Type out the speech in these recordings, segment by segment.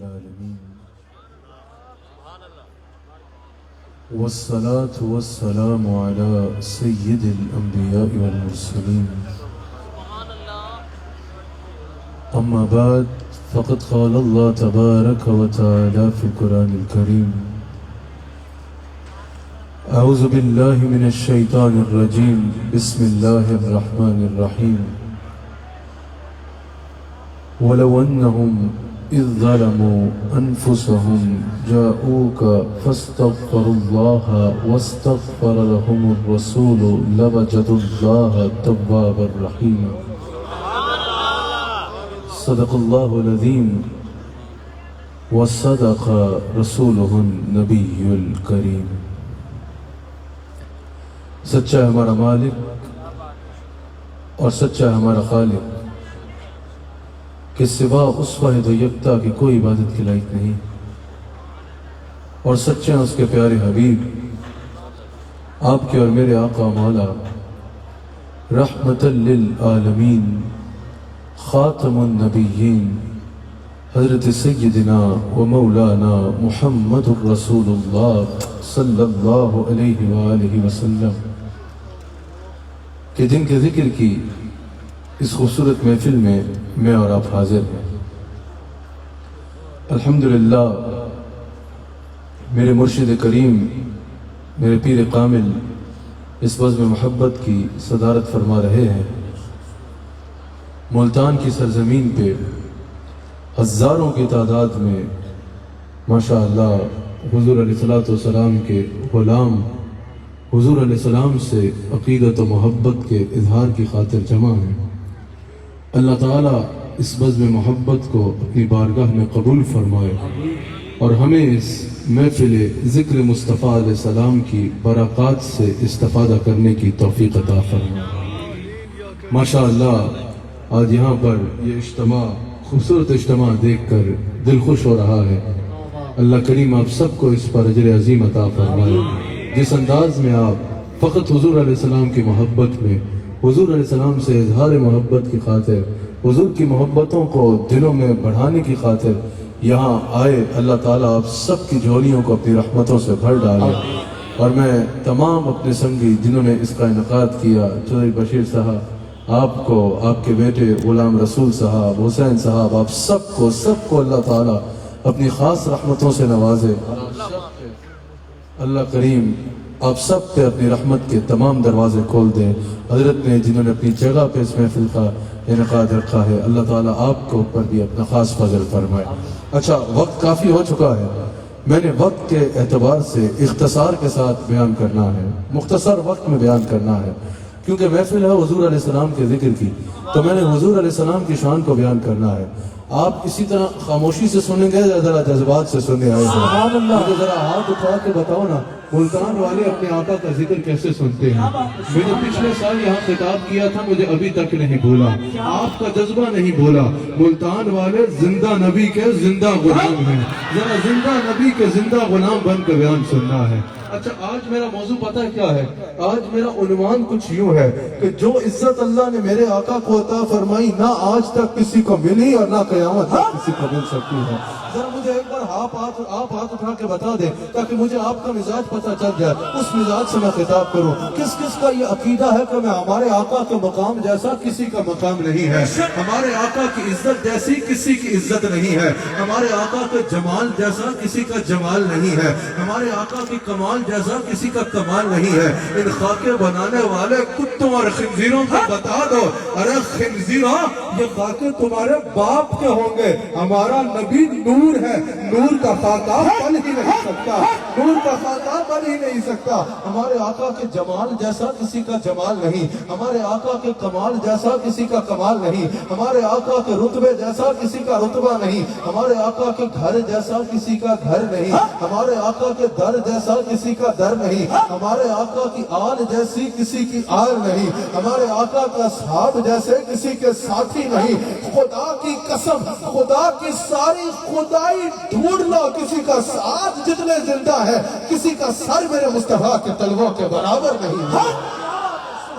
العالمين والصلاة والسلام على سيد الأنبياء والمرسلين أما بعد فقد قال الله تبارك وتعالى في القرآن الكريم أعوذ بالله من الشيطان الرجيم بسم الله الرحمن الرحيم ولو أنهم إذ ظلموا أنفسهم جاءوك فاستغفروا الله واستغفر لهم الرسول لوجدوا الله توابا رحيما صدق الله العظيم وصدق رسوله النبي الكريم سچا ہے ہمارا مالک اور سچا ہے ہمارا خالق کہ سوا اس واحد و یکتا کی کوئی عبادت کے لائق نہیں، اور سچے ہیں اس کے پیارے حبیب آپ کے اور میرے آقا مولا رحمت للعالمین خاتم النبیین حضرت سیدنا و مولانا محمد الرسول اللہ صلی اللہ علیہ وآلہ وسلم کہ جن کے ذکر کی اس خوبصورت محفل میں میں اور آپ حاضر ہیں۔ الحمدللہ میرے مرشد کریم میرے پیر کامل اس بزم محبت کی صدارت فرما رہے ہیں۔ ملتان کی سرزمین پہ ہزاروں کی تعداد میں ماشاءاللہ حضور علیہ السلام کے غلام حضور علیہ السلام سے عقیدت و محبت کے اظہار کی خاطر جمع ہیں۔ اللہ تعالیٰ اس بزم محبت کو اپنی بارگاہ میں قبول فرمائے اور ہمیں اس محفل ذکر مصطفیٰ علیہ السلام کی برکات سے استفادہ کرنے کی توفیق عطا فرمائے۔ ماشاءاللہ آج یہاں پر یہ اجتماع خوبصورت اجتماع دیکھ کر دل خوش ہو رہا ہے۔ اللہ کریم آپ سب کو اس پر اجر عظیم عطا فرمائے۔ جس انداز میں آپ فقط حضور علیہ السلام کی محبت میں حضور علیہ السلام سے اظہار محبت کی خاطر حضور کی محبتوں کو دلوں میں بڑھانے کی خاطر یہاں آئے، اللہ تعالیٰ آپ سب کی جھولیوں کو اپنی رحمتوں سے بھر ڈالے۔ اور میں تمام اپنے سنگی جنہوں نے اس کا انعقاد کیا، چودھری بشیر صاحب، آپ کو، آپ کے بیٹے غلام رسول صاحب، حسین صاحب، آپ سب کو اللہ تعالیٰ اپنی خاص رحمتوں سے نوازے۔ اللہ کریم آپ سب پہ اپنی رحمت کے تمام دروازے کھول دیں۔ حضرت نے جنہوں نے اپنی جگہ پہ اس محفل کا انعقاد رکھا ہے، اللہ تعالیٰ آپ کو اوپر بھی اپنا خاص فضل فرمائے۔ اچھا، وقت کافی ہو چکا ہے، میں نے وقت کے اعتبار سے اختصار کے ساتھ بیان کرنا ہے، مختصر وقت میں بیان کرنا ہے، کیونکہ محفل ہے حضور علیہ السلام کے ذکر کی، تو میں نے حضور علیہ السلام کی شان کو بیان کرنا ہے۔ آپ اسی طرح خاموشی سے سنیں گے یا ذرا جذبات سے سننے آئے ہیں؟ مجھے ذرا ہاتھ اٹھا کے بتاؤ نا، ملتان والے اپنے آقا کا ذکر کیسے سنتے ہیں؟ میں نے پچھلے سال یہاں خطاب کیا تھا، مجھے ابھی تک نہیں بھولا، آپ کا جذبہ نہیں بھولا۔ ملتان والے زندہ نبی کے زندہ غلام ہیں، ذرا زندہ نبی کے زندہ غلام بن کے بیان سننا ہے۔ اچھا، آج میرا موضوع پتہ ہے کیا ہے؟ آج میرا عنوان کچھ یوں ہے کہ جو عزت اللہ نے میرے آقا کو عطا فرمائی نہ آج تک کسی کو ملی اور نہ قیامت تک کسی کو مل سکتی ہے۔ ذرا مجھے ایک بار آپ ہاتھ اٹھا کے بتا دیں تاکہ مجھے آپ کا مزاج پتہ چل جائے، اس مزاج سے میں خطاب کروں۔ کس کس کا یہ عقیدہ ہے کہ میں ہمارے آقا کے مقام جیسا کسی کا مقام نہیں ہے، ہمارے آقا کی عزت جیسی کسی کی عزت نہیں ہے، ہمارے آقا کے جمال جیسا کسی کا جمال نہیں ہے، ہمارے آقا کی کمال جیسا کسی کا کمال نہیں ہے۔ ان خاکے بنانے والے کتوں اور خنزیروں کو بتا دو، ارے خنزیروں یہ خاکے تمہارے باپ کے ہوں گے، ہمارا نبی نور ہے، نور کا خاکہ بن ہی نہیں سکتا، نور کا خاکہ بن ہی نہیں سکتا۔ ہمارے آقا کے جمال جیسا کسی کا جمال نہیں، ہمارے آقا کے کمال جیسا کسی کا کمال نہیں، ہمارے آقا کے رتبے جیسا کسی کا رتبہ نہیں، ہمارے آقا کے گھر جیسا کسی کا گھر نہیں، ہمارے آقا کے در جیسا کسی کا در نہیں، ہمارے آقا کی آل جیسی کسی کی آل نہیں، ہمارے آقا کا اصحاب جیسے کسی کے ساتھی نہیں۔ خدا کی قسم، خدا کی ساری خدائی ڈھونڈ لو، کسی کا ساتھ جتنے زندہ ہے، کسی کا سر میرے مصطفیٰ کے تلووں کے برابر نہیں ہے۔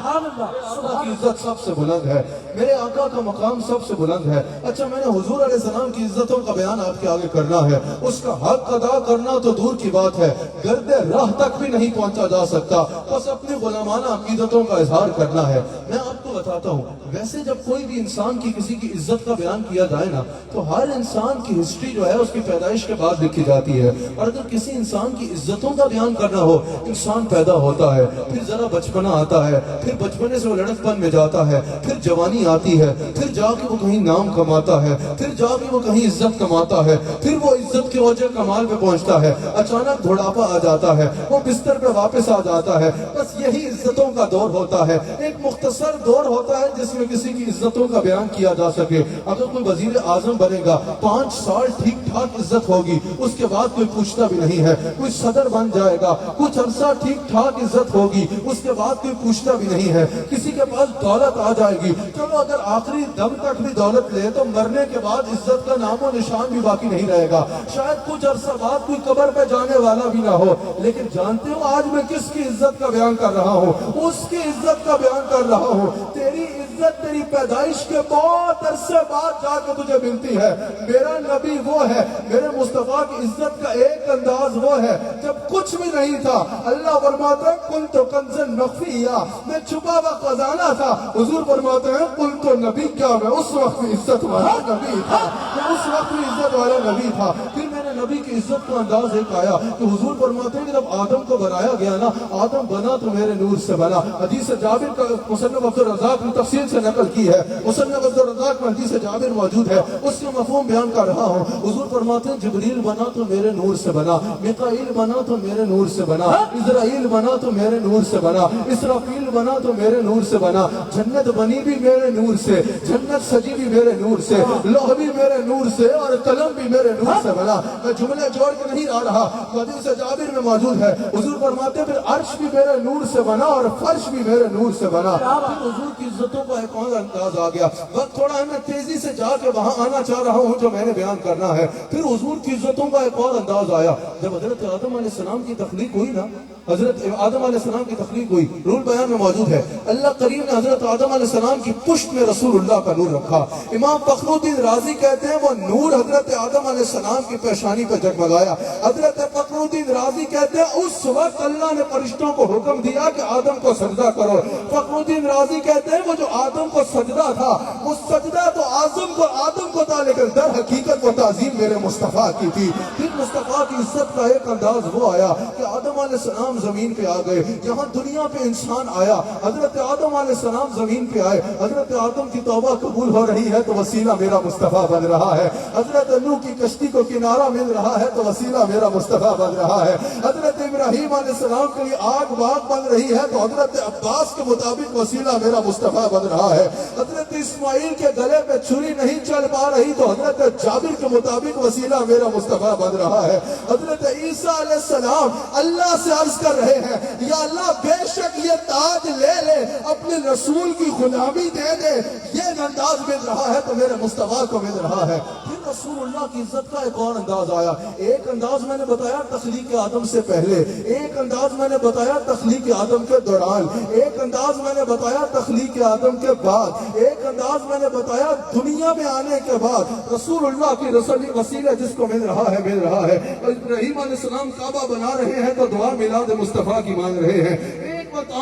सुभान अल्लाह, आका की इज्जत सबसे बुलंद है, मेरे आका का मकाम सबसे बुलंद है। अच्छा, मैंने हुजूर अलैहिस्सलाम की इज्जतों का बयान आपके आगे करना है, उसका हक अदा करना तो दूर की बात है, गर्दे राह तक भी नहीं पहुंचा जा सकता, बस अपनी गुलामाना अकीदतों का इजहार करना है। मैं आपको बताता हूँ, वैसे जब कोई भी इंसान की किसी की इज्जत का बयान किया जाए ना, तो हर इंसान की हिस्ट्री जो है उसकी पैदाइश के बाद लिखी जाती है। और अगर किसी इंसान की इज्जतों का बयान करना हो, इंसान पैदा होता है, फिर जरा बचपना आता है, फिर बचपने से वो लड़कपन में जाता है, फिर जवानी आती है, फिर जाके वो कहीं नाम कमाता है, फिर जाके वो कहीं इज्जत कमाता है, फिर वो इज्जत के वजह कमाल पे पहुंचता है, अचानक बुढ़ापा आ जाता है, वो बिस्तर पे वापस आ जाता है। बस यही इज्जतों का दौर होता है, एक मुख्तसर दौर होता है जिसमें किसी की इज्जतों का बयान किया जा सके। अगर कोई वजीर आजम बनेगा, 5 साल ठीक ठाक इज्जत होगी, उसके बाद कोई पूछता भी नहीं है। कोई सदर बन जाएगा, कुछ अरसा ठीक ठाक इज्जत होगी, उसके बाद कोई पूछता भी नहीं है। किसी के पास दौलत आ जाएगी, चलो अगर आखिरी दम तक भी दौलत ले तो मरने के बाद इज्जत का नामो निशान भी बाकी नहीं रहेगा। शायद कुछ अरसा बाद कोई कब्र पे जाने वाला भी ना हो। लेकिन जानते हो आज मैं किसकी इज्जत का बयान कर रहा हूँ? उसकी इज्जत का बयान कर रहा हूँ। तेरी इज्जत तेरी पैदाइश के बहुत अरसे बाद जाके तुझे मिलती है। मेरा नबी वो है, मेरे मुस्तफा की इज्जत का एक अंदाज वो है, जब कुछ भी नहीं था, अल्लाह फरमाता है कुल तो कंजन मख्फिया, मैं छुपा हुआ खजाना था। हुजूर फरमाते हैं कुल तो नबी, क्या मैं उस वक्त इज्जत वाला नबी था, मैं उस वक्त इज्जत वाला नबी था। फिर मेरे नबी की इज्जत का अंदाज एक आया कि हुजूर फरमाते हैं कि जब आदम को बनाया गया ना, आदम बना तो मेरे नूर से बना। हदीस जाबिर का मुसन्नफ अब्दुल रज़्ज़ाक़ ने तफसील से नकल की है, मुसन्नफ अब्दुल रज़्ज़ाक़ में हदीस जाबिर मौजूद है, उसका मफ़हूम बयान कर रहा हूँ। हुजूर फरमाते हैं जिब्रील बना तो मेरे नूर से बना, मिकाईल बना तो मेरे नूर से बना, इज़राइल बना तो मेरे नूर से बना, इसराफील बना तो मेरे नूर से बना, जन्नत बनी भी मेरे नूर से, जन्नत सजी भी मेरे नूर से, लौह भी मेरे नूर से और कलम भी मेरे नूर से बना। मैं जुमले जोड़ के नहीं आ रहा, हदीस जाबिर में मौजूद है। हुजूर फरमाते फिर अर्श भी मेरे नूर से बना और फर्श भी मेरे नूर से बना। फिर हुजूर की इज्जतों का एक और अंदाज आ गया। वक्त थोड़ा है, मैं तेजी से जाके वहां आना चाह रहा हूँ जो मैंने बयान करना है। फिर हुजूर की इज्जतों का एक और अंदाज आया। जब हजरत आदम अलैहिस्सलाम की तख्लीक हुई ना, हजरत आदम अलैहिस्सलाम की तख्लीक हुई, रूल बयान में मौजूद है, अल्लाह करीम ने हजरत आदम अलैहिस्सलाम की पुश्त में रसूलुल्लाह का नूर रखा। इमाम फखरुद्दीन राजी कहते हैं वो नूर हजरत आदम अलैहिस्सलाम की पेशानी पर जगमगाया। हजरत फखरुद्दीन राजी कहते हैं उस वक्त अल्लाह ने फरिश्तों को हुक्म दिया कि आदम को सजदा करो। फखरुद्दीन राजी कहते हैं वो जो आदम को सजदा था, वो सजदा तो आदम को था, लेकिन दर हकीकत वो ताज़ीम मेरे मुस्तफा की थी। फिर मुस्तफा की इज्जत का एक अंदाज वो आया कि आदम अलैहिस्सलाम जमीन पे आ गए। यहाँ दुनिया पे इंसान आया, हजरत आदम अलैहिस्सलाम जमीन पे आए। हजरत आदम की तौबा कबूल हो रही है तो वसीला मेरा मुस्तफा बन रहा है। हजरत नूह की कश्ती को किनारा मिल रहा है तो वसीला मेरा मुस्तफा बन रहा है। हजरत इब्राहीम अलैहिस्सलाम के लिए आग बाग बन रही है तो हजरत अब्बास के मुताबिक वसीला मेरा मुस्तफा बन रहा है। हजरत इस्माइल के गले पे छुरी नहीं चल पा रही तो हजरत जाबिर के मुताबिक वसीला मेरा मुस्तफा बन रहा है। हजरत ईसा अलैहिस्सलाम अल्लाह से अर्ज कर रहे हैं, या अल्लाह बेशक ये ताज ले ले, अपने रसूल की गुलामी दे दे। ये अंदाज मिल रहा है तो मेरे मुस्तफा को मिल रहा है। फिर रसूलुल्लाह की इज्जत का एक और अंदाज आया। एक अंदाज मैंने बताया तख्लीक आदम से पहले, एक अंदाज मैंने बताया तख्लीक आदम के दौरान, एक अंदाज मैंने बताया तख्लीक आदम के बाद, एक अंदाज मैंने बताया दुनिया में आने के बाद। रसूलुल्लाह की रसूली वसीला जिसको मिल रहा है मिल रहा है। इब्राहीम अलैहिस्सलाम काबा बना रहे हैं तो दुआ मिलाद मुस्तफा की मांग रहे हैं।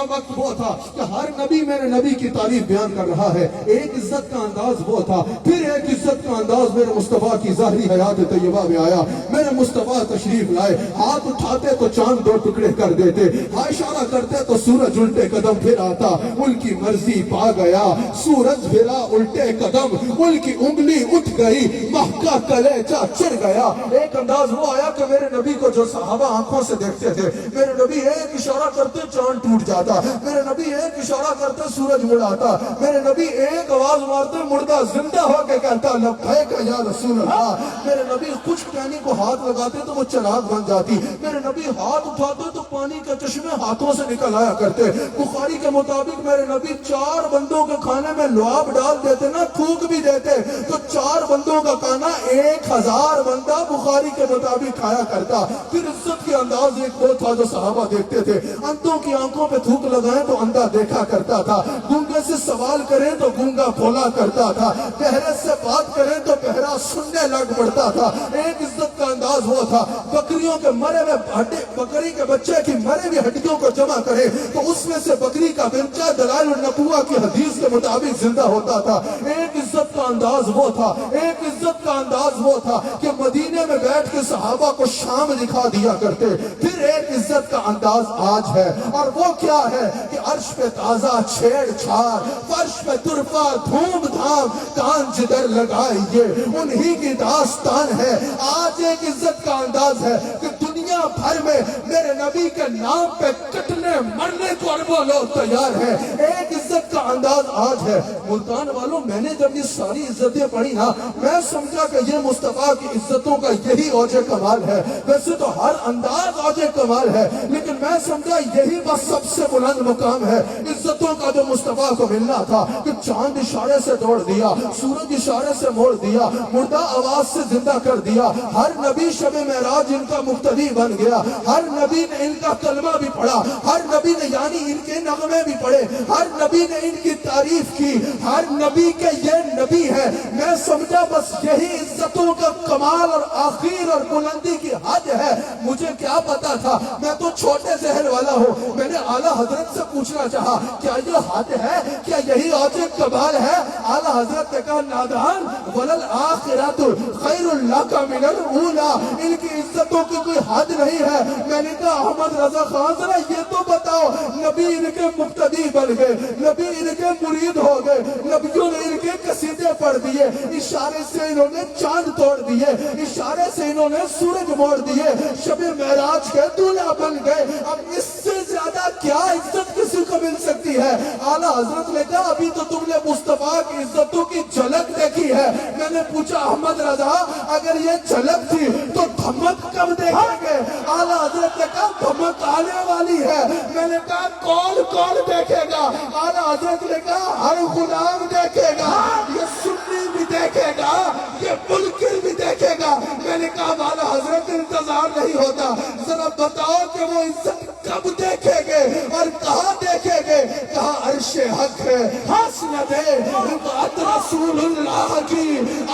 वक्त वो था कि हर नबी मेरे नबी की तारीफ बयान कर रहा है। एक इज्जत का अंदाज वो था, फिर एक इज्जत का अंदाज मेरे मुस्तफा की ज़ाहिरी हयात तैयबा में आया। मेरे मुस्तफा तशरीफ लाए, हाथ उठाते तो चांद 2 टुकड़े कर देते, हाँ इशारा करते तो सूरज उल्टे कदम फिर आता। उनकी मर्जी पा गया, सूरज फिरा उल्टे कदम, उनकी उंगली उठ गई, महका कलेजा चिर गया। एक अंदाज वो आया कि मेरे नबी को जो सहाबा आंखों से देखते थे, मेरे नबी एक इशारा करते चांद टूट जाता, मेरे नबी एक इशारा करते सूरज मुड़ आता, मेरे नबी एक आवाज मारते मुर्दा जिंदा होके कहता लब्बैक या रसूल अल्लाह। मेरे नबी कुछ कहने को हाथ लगाते तो वो चिराग बन जाती, मेरे नबी हाथ उठाते तो पानी के चश्मे हाथों से निकल आया करते। बुखारी के मुताबिक मेरे नबी 4 बंदों के खाने में लुआब डाल देते ना, थूक भी देते तो 4 बंदों का खाना 1000 बंदा बुखारी के मुताबिक खाया करता। फिर इज्जत के अंदाज एक वो था जो सहाबा देखते थे, अंतों की आंखों आंखों पे थूक लगाएं तो अंधा देखा करता था, गूंगे से सवाल करें तो गूंगा बोला करता था, बहरे से बात करें तो बहरा सुनने लग पड़ता था। एक इज्जत का अंदाज वो था, बकरियों के मरे हुए हड्डी, बकरी के बच्चे की मरे हुई हड्डियों को जमा करे तो उसमें से बकरी का बच्चा दलाइल नबुवा की हदीस के मुताबिक जिंदा होता था। एक इज्जत का अंदाज वो था, एक इज्जत का अंदाज वो था कि मदीने में बैठ के सहाबा को शाम दिखा दिया करते। फिर एक इज्जत का अंदाज आज है, और वो क्या है कि अर्श पे ताजा छेड़छाड़, फर्श पे तुरफा धूमधाम, कान जिधर लगाइए उन्हीं की दास्तान है। आज एक इज्जत का अंदाज है कि दुनिया भर में मेरे नबी के नाम पे कटने मरने को अरबों लोग तैयार हैं। एक इज्जत का अंदाज आज है। मुल्तान वालों, मैंने जब ये सारी इज्जतें पढ़ी ना, मैं समझा कि ये मुस्तफा की इज्जतों का यही औजे कमाल है। वैसे तो हर अंदाज औजे कमाल है, लेकिन मैं समझा यही बस सबसे बुलंद मुकाम है इज्जतों का जो मुस्तफा को मिलना था। कि चांद इशारे से तोड़ दिया, सूरज इशारे से मोड़ दिया, मुर्दा आवाज से जिंदा कर दिया। हर नबी शब मेराज इनका मुक्तदी बन गया, हर नबी ने इनका कलमा भी पढ़ा, हर नबी ने यानी इनके नगमे भी पढ़े, हर नबी ने इनकी तारीफ की, हर नबी के ये नबी है। मैं समझा बस यही इज्जतों का कमाल और आखिर और बुलंदी की हद है। मुझे क्या पता था, मैं तो छोटे जहर वाला हूँ। मैंने आला हजरत से पूछना चाहा, क्या ये हद है, क्या यही औजे कमाल है? आला हजरत ने कहा, नादान, वलल आखिरतु खैरुल लका मिनल ऊला। इनकी इज्जतों की कोई हद नहीं है। मैंने कहा, अहमद रजा खान जरा ये तो बताओ, नबी इनके मुक्तदी बन गए, नबी इनके मुरीद हो गए, नबियों ने इनके कसीदे पढ़ दिए, इशारे से इन्होंने चांद तोड़ दिए, इशारे से इन्होंने सूरज मोड़ दिए, शबे मेराज के दूल्हा बन गए। अब इससे ज्यादा क्या इज्जत किसी को मिल सकती है? आला हजरत ने कहा, अभी तो तुमने मुस्तफा की इज्जतों की झलक देखी है। मैंने पूछा, अहमद रजा, अगर ये झलक थी तो धमक कब देखेंगे? आला हजरत ने कहा, धमक आने वाली है। मैंने कहा, कौन कौन देखेगा? आला हजरत ने कहा, हर गुलाम देखेगा, ये सुन्नी भी देखेगा, ये मुल्किन भी देखेगा। मैंने कहा, आला हजरत इंतजार नहीं होता, जरा बताओ कि वो इज्जत कब देखेंगे और कहाँ देखेंगे? कहा, अर्शे हक है, हंस न दे रिफात रसूलुल्लाह की,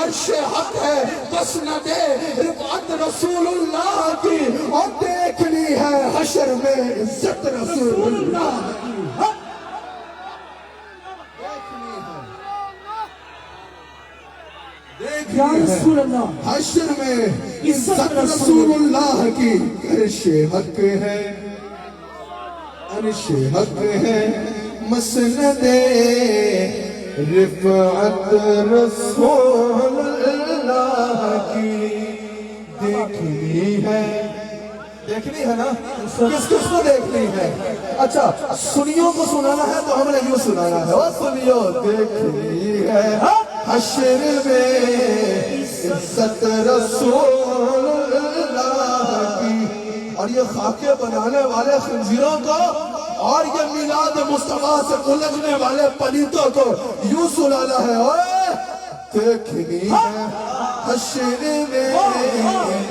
अर्शे हक है, बस न दे रिफात रसूलुल्लाह की, और देखनी है हशर में इज्जत रसूलुल्लाह की। हशर में इज्जत रसूलुल्लाह की। अर्शे हक है, अर्शे हक है, मसनदे रिफअत रसूलुल्लाह की। देखनी है ना? किस किस को देखनी है? अच्छा, सुनियों को सुनाना है तो हमने यूं सुनाना है, वो सुनियो देखनी है हश्र में इज्जत रसूलुल्लाह की। और ये खाके बनाने वाले खंजीरों को और ये मिलाद मुस्तफा से उलझने वाले पलीतों को यूं सुनाना है, ओए देखनी है हश्र में,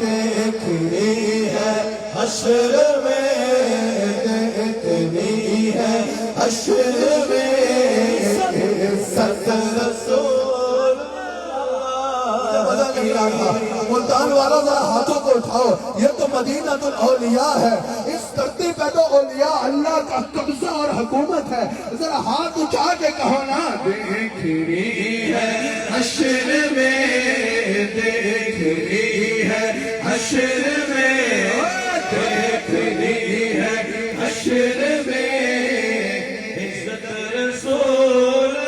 देखनी है हश्र में, देखनी है हश्र में इज्जत रसूल। मुल्तान वाला जरा हाथों को उठाओ, ये तो मदीनातुल औलिया है। इस धरती पे तो औलिया अल्लाह का कब्जा और हुकूमत है। जरा हाथ उठा के कहो ना, देखनी है हश्र में, देखनी है हश्र में, देखनी है हश्र में इज्जत रसूलुल्लाह।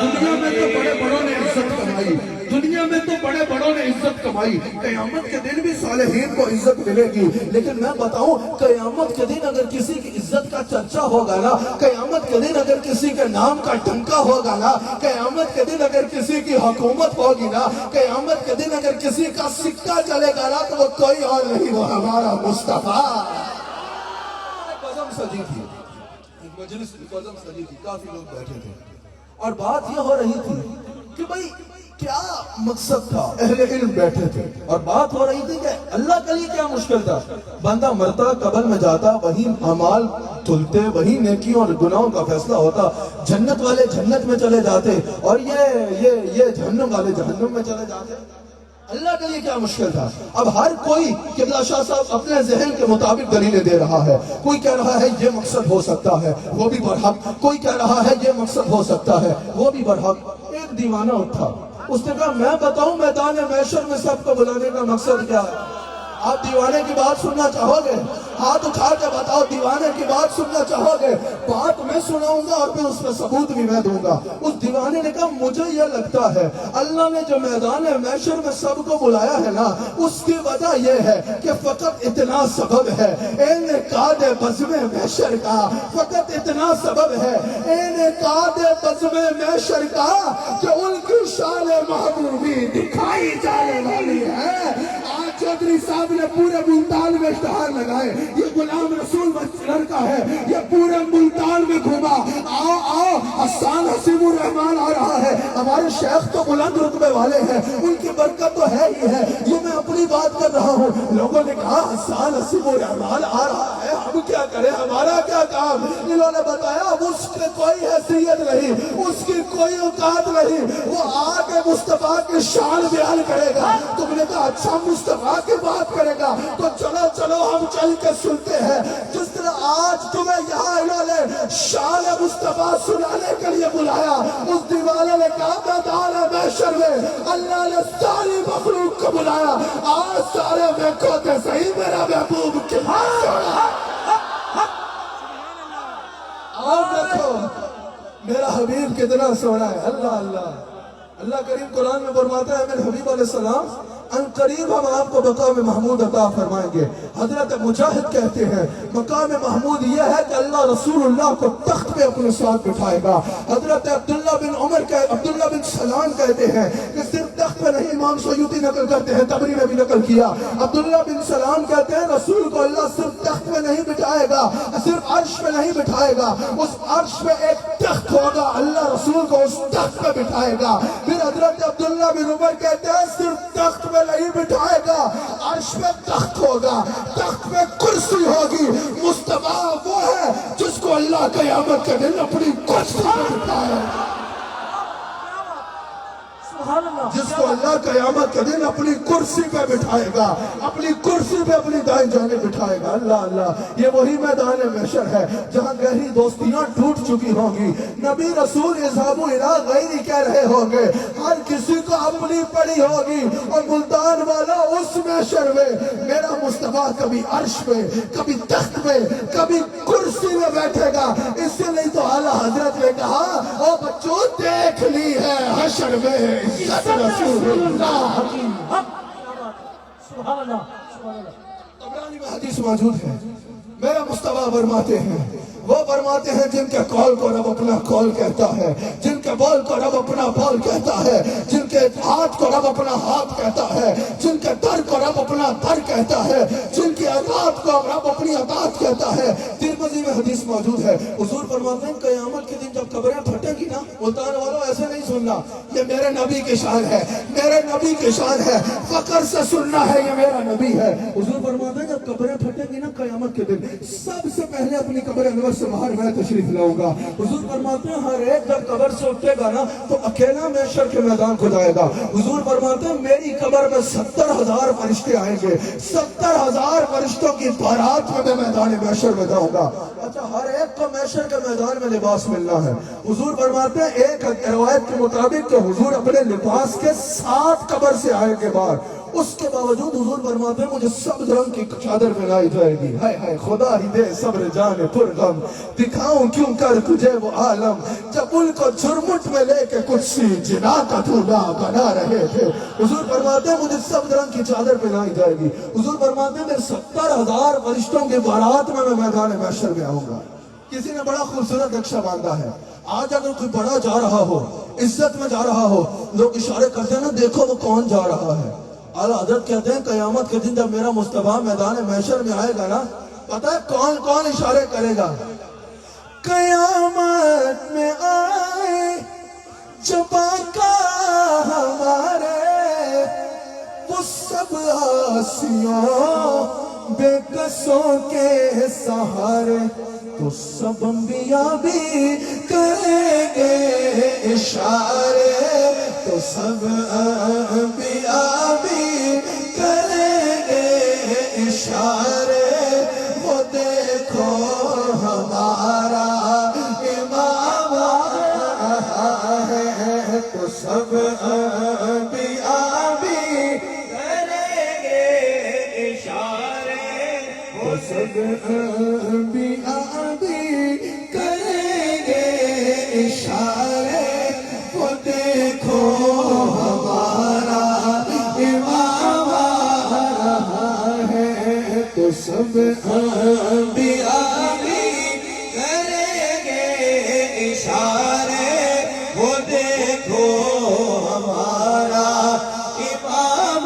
दुनिया में तो बड़े बड़ों ने इज्जत कमाई, दुनिया में तो बड़े बड़ों ने इज्जत कमाई। क़यामत के दिन भी सालेहीन को इज्जत मिलेगी। लेकिन मैं बताऊं, क़यामत के दिन अगर किसी की इज्जत का चर्चा होगा ना, क़यामत के दिन अगर किसी के नाम का डंका होगा ना, क़यामत के दिन अगर किसी की हुकूमत होगी ना, क़यामत के दिन अगर किसी का सिक्का चलेगा ना, तो वो कोई और नहीं, वो हमारा मुस्तफा। कदम सजी थी, मजलिस कदम सजी थी, काफी लोग बैठे थे, और बात ये हो रही थी कि भाई क्या मकसद था। अहले इल्म बैठे थे और बात हो रही थी कि अल्लाह के लिए क्या मुश्किल था। बंदा मरता, कब्र में जाता, वही अमाल धुलते, वही नेकियों और गुनाहों का फैसला होता। जन्नत वाले जन्नत में चले जाते और ये जहन्नम वाले जहन्नम में चले जाते। अल्लाह के लिए क्या मुश्किल था। अब हर कोई किबला शाह साहब अपने जहन के मुताबिक दलीलें दे रहा है। कोई कह रहा है ये मकसद हो सकता है, वो भी बरहक। कोई कह रहा है ये मकसद हो सकता है, वो भी बरहक। एक दीवाना उठा, उसने कहा मैं बताऊं मैदान महशर में सबको बुलाने का मकसद क्या है। आप दीवाने की बात सुनना चाहोगे? हाथ उठा के बताओ, दीवाने की बात सुनना चाहोगे? बात मैं सुनाऊंगा और फिर उसमें सबूत भी मैं दूंगा। उस दीवाने ने कहा मुझे यह लगता है अल्लाह ने जो मैदान महशर में सबको बुलाया है ना, उसकी वजह यह है कि फकत इतना सबब है इनकाद बज़्म महशर का। फकत इतना सबब है इनकाद बज़्म महशर का कि उनकी शान महबूबी दिखाई जाने वाली है। आज चौधरी साहब ने पूरे मुल्तान में इश्तिहार लगाए, ये गुलाम रसूल लड़का है, ये पूरे मुल्तान में घूमा। आओ आओ, हसन हसीबुर रहमान आ रहा है। हमारे शेख तो बुलंद रुतबे वाले हैं, उनकी बरकत तो है ही है। ये मैं अपनी बात कर रहा हूँ। लोगों ने कहा हसन हसीबुर रहमान आ रहा है, हम क्या करें, हमारा क्या काम। इन्होंने बताया उसकी कोई हैसियत नहीं, उसकी कोई औकात नहीं, वो आगे मुस्तफा की शान बयान करेगा। तुमने कहा अच्छा मुस्तफा की बात करेगा, तो चलो चलो हम चल के सुनते हैं। जिस तरह आज तुम्हें यहाँ इन्होंने शान मुस्तफा सुनाने के लिए बुलाया, उस दीवाने ने कहा मैदान महशर में अल्लाह ने सारी मखलूक को बुलाया। आज सारे देखो के सही मेरा महबूब कितना सोना। आज देखो मेरा हबीब कितना सोना है। अल्लाह अल्लाह। अल्लाह करीम कुरान में फरमाता है मेरे हबीब अलैहिस्सलाम अनकरीब हम आपको मकाम महमूद अता फरमाएंगे। हजरत मुजाहिद कहते हैं मकाम महमूद यह है कि अल्लाह रसूलुल्लाह को तख्त पे अपने साथ बिठाएगा। हजरत अब्दुल्ला बिन सलाम कहते हैं कि सिर्फ तख्त पे नहीं, इमाम सयूती नकल करते हैं, तबरी ने भी नकल किया। अब्दुल्ला बिन सलाम कहते हैं रसूल को अल्लाह सिर्फ तख्त पे नहीं बिठाएगा, सिर्फ अर्श पे नहीं बिठाएगा, उस अर्श पे एक तख्त होगा, अल्लाह रसूल को उस तख्त पे बिठाएगा। फिर हजरत अब्दुल्ला बिन उमर कहते हैं सिर्फ तख्त नहीं बिठाएगा, अर्श पे तख्त होगा, तख्त पे कुर्सी होगी। मुस्तफा वो है जिसको अल्लाह क़यामत के दिन अपनी कुर्सी पे बिठाएगा, जिसको अल्लाह क़यामत के दिन अपनी कुर्सी पे बिठाएगा, अपनी कुर्सी पे अपनी दाएं जाने बिठाएगा। अल्लाह अल्लाह। ये वही मैदान महशर है जहाँ गहरी दोस्तियां टूट चुकी होंगी। नबी रसूल इज़हाबु इला गैरी कह रहे होंगे, हर किसी को अपनी पड़ी होगी। और मुल्तान वाला उस महशर में मेरा मुस्तफा कभी अर्श पे, कभी तख्त पे, कभी कुर्सी में बैठेगा। इससे नहीं तो आला हजरत ने कहा ओ बच्चों देख ली है हशर में तबरानी में हदीस मौजूद है। मेरा मुस्तफा फरमाते हैं, वो फरमाते हैं जिनके कौल को रब अपना कौल कहता है, जिनके बोल को रब अपना बोल कहता है, जिनके हाथ को रब अपना हाथ कहता है, जिनके दर को रब अपना दर कहता है, जिनकी अतात को रब अपनी अतात कहता है। तिरमिज़ी में हदीस मौजूद है। हुजूर फरमाते हैं क़यामत के दिन जब कब्रें फटेंगी ना, मुल्तान वालों ऐसे नहीं सुनना, ये मेरे नबी की शान है, मेरे नबी की शान है, फक्र से सुनना है, ये मेरा नबी है। हुजूर फरमाते हैं जब कब्रें फटेंगी ना क़यामत के दिन, सबसे पहले अपनी कब्र अनवर से बाहर मैं तशरीफ लाऊंगा। हुजूर फरमाते हैं हर एक जब कब्र से उठेगा ना तो अकेला महशर के मैदान को जाएगा। हुजूर फरमाते हैं मेरी कब्र में 70,000 फरिश्ते आएंगे, 70,000 फरिश्तों की बारात में मैं मैदान महशर में जाऊंगा। अच्छा, हर एक को महशर के मैदान में लिबास मिलना है। हुजूर फरमाते हैं एक रवायत के मुताबिक तो हुजूर अपने लिबास के 7 कब्र से आएंगे बाहर, उसके बावजूद हुजूर फरमाते हैं मुझे सब्ज रंग की चादर पहनाई जाएगी। हाय हाय खुदा ही दे सब्र जाने पुरगम, दिखाऊं क्यों कर तुझे वो आलम, जब उनको झुरमुट में लेके कुर्सी जिना का दूल्हा बना रहे थे। हुजूर फरमाते हैं मुझे सब्ज रंग की चादर पहनाई जाएगी। हुजूर फरमाते हैं 70,000 फरिश्तों की बारात में मैं मैदान महशर में आऊंगा। किसी ने बड़ा खूबसूरत नक्शा बांधा है। आज अगर कोई बड़ा जा रहा हो, इज्जत में जा रहा हो, लोग इशारे करते हैं ना देखो वो कौन जा रहा है। आला हज़रत कहते हैं क़यामत के दिन जब मेरा मुस्तफा मैदान महशर में आएगा ना, पता है कौन कौन इशारे करेगा? क़यामत में आए जब आका हमारे, वो सब आसियों बेकसों के सहारे, تو سب انبیاء بھی کریں گے اشارے، تو سب انبیاء بھی کریں گے اشارے، وہ دیکھو ہمارا امام ہے، تو سب انبیاء بھی کریں گے اشارے، وہ سب انبیاء بھی کریں گے اشارے، وہ دیکھو ہمارا امام ہے، تو سب انبیاء بھی کریں گے اشارے، وہ دیکھو ہمارا امام۔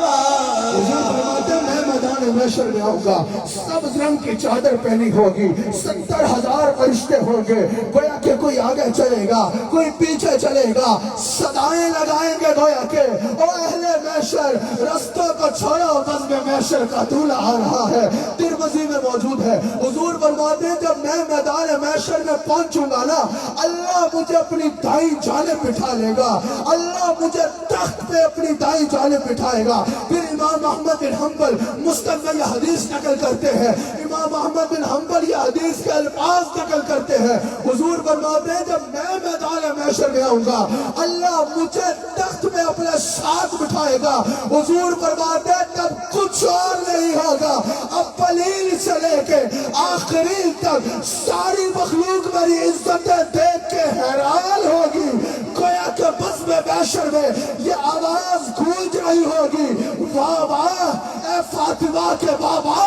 حضور فرماتے ہیں میں میدان محشر میں آؤں گا، سبز رنگ کی چادر پہنی ہوگی، 70,000 فرشتے ہوں گے، گویا کہ کوئی آگے چلے گا کوئی پیچھے چلے گا، صدائیں لگائیں گے گویا کہ او اہل محشر رستوں کو چھوڑو، بزم محشر کا دولہ آ رہا ہے۔ ترمذی میں موجود ہے، حضور فرماتے ہیں جب میں میدان محشر میں پہنچوں گا نا، اللہ مجھے اپنی دائیں جانب بٹھا لے گا، اللہ مجھے تخت پہ اپنی دائیں جانب بٹھائے گا۔ پھر امام احمد بن حنبل مسند میں یہ حدیث نقل کرتے ہیں، امام احمد بن حنبل یہ حدیث کے الفاظ نقل کرتے ہیں، حضور فرماتے ہیں جب میں میدان محشر میں آؤں گا، اللہ مجھے تخت میں اپنے ساتھ بٹھائے گا، حضور فرماتے ہیں تب کچھ اور نہیں ہوگا، اب پلیل سے لے کے آخری تک ساری مخلوق میری عزتیں دیکھ کے حیران ہوگی، گویا کہ بزم محشر میں یہ آواز گونج رہی ہوگی، واہ واہ اے فاطمہ کے بابا،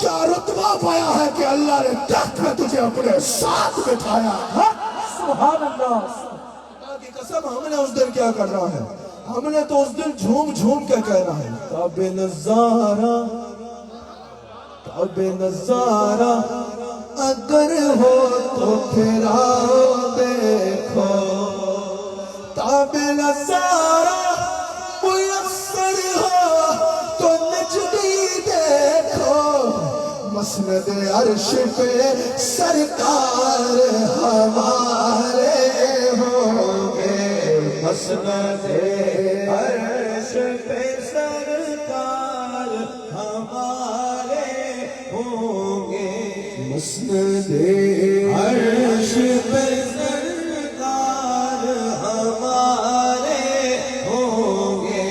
کیا رتبہ پایا ہے کہ اللہ نے تخت میں تجھے اپنے ساتھ بٹھایا۔ سبحان اللہ۔ خدا کی قسم ہم نے اس دن کیا کرنا ہے، ہم نے تو اس دن جھوم جھوم کے کہنا ہے، تاب نظارہ تاب نظارہ اگر ہو تو پھر آؤ دیکھو، تاب نظارہ میسر ہو تو نجمی دیکھو، مسند عرش پہ سرکار ہمارے ہوں گے، مسند عرش پہ سرکار ہمارے ہوں گے، مسند عرش پہ سرکار ہمارے ہوں گے۔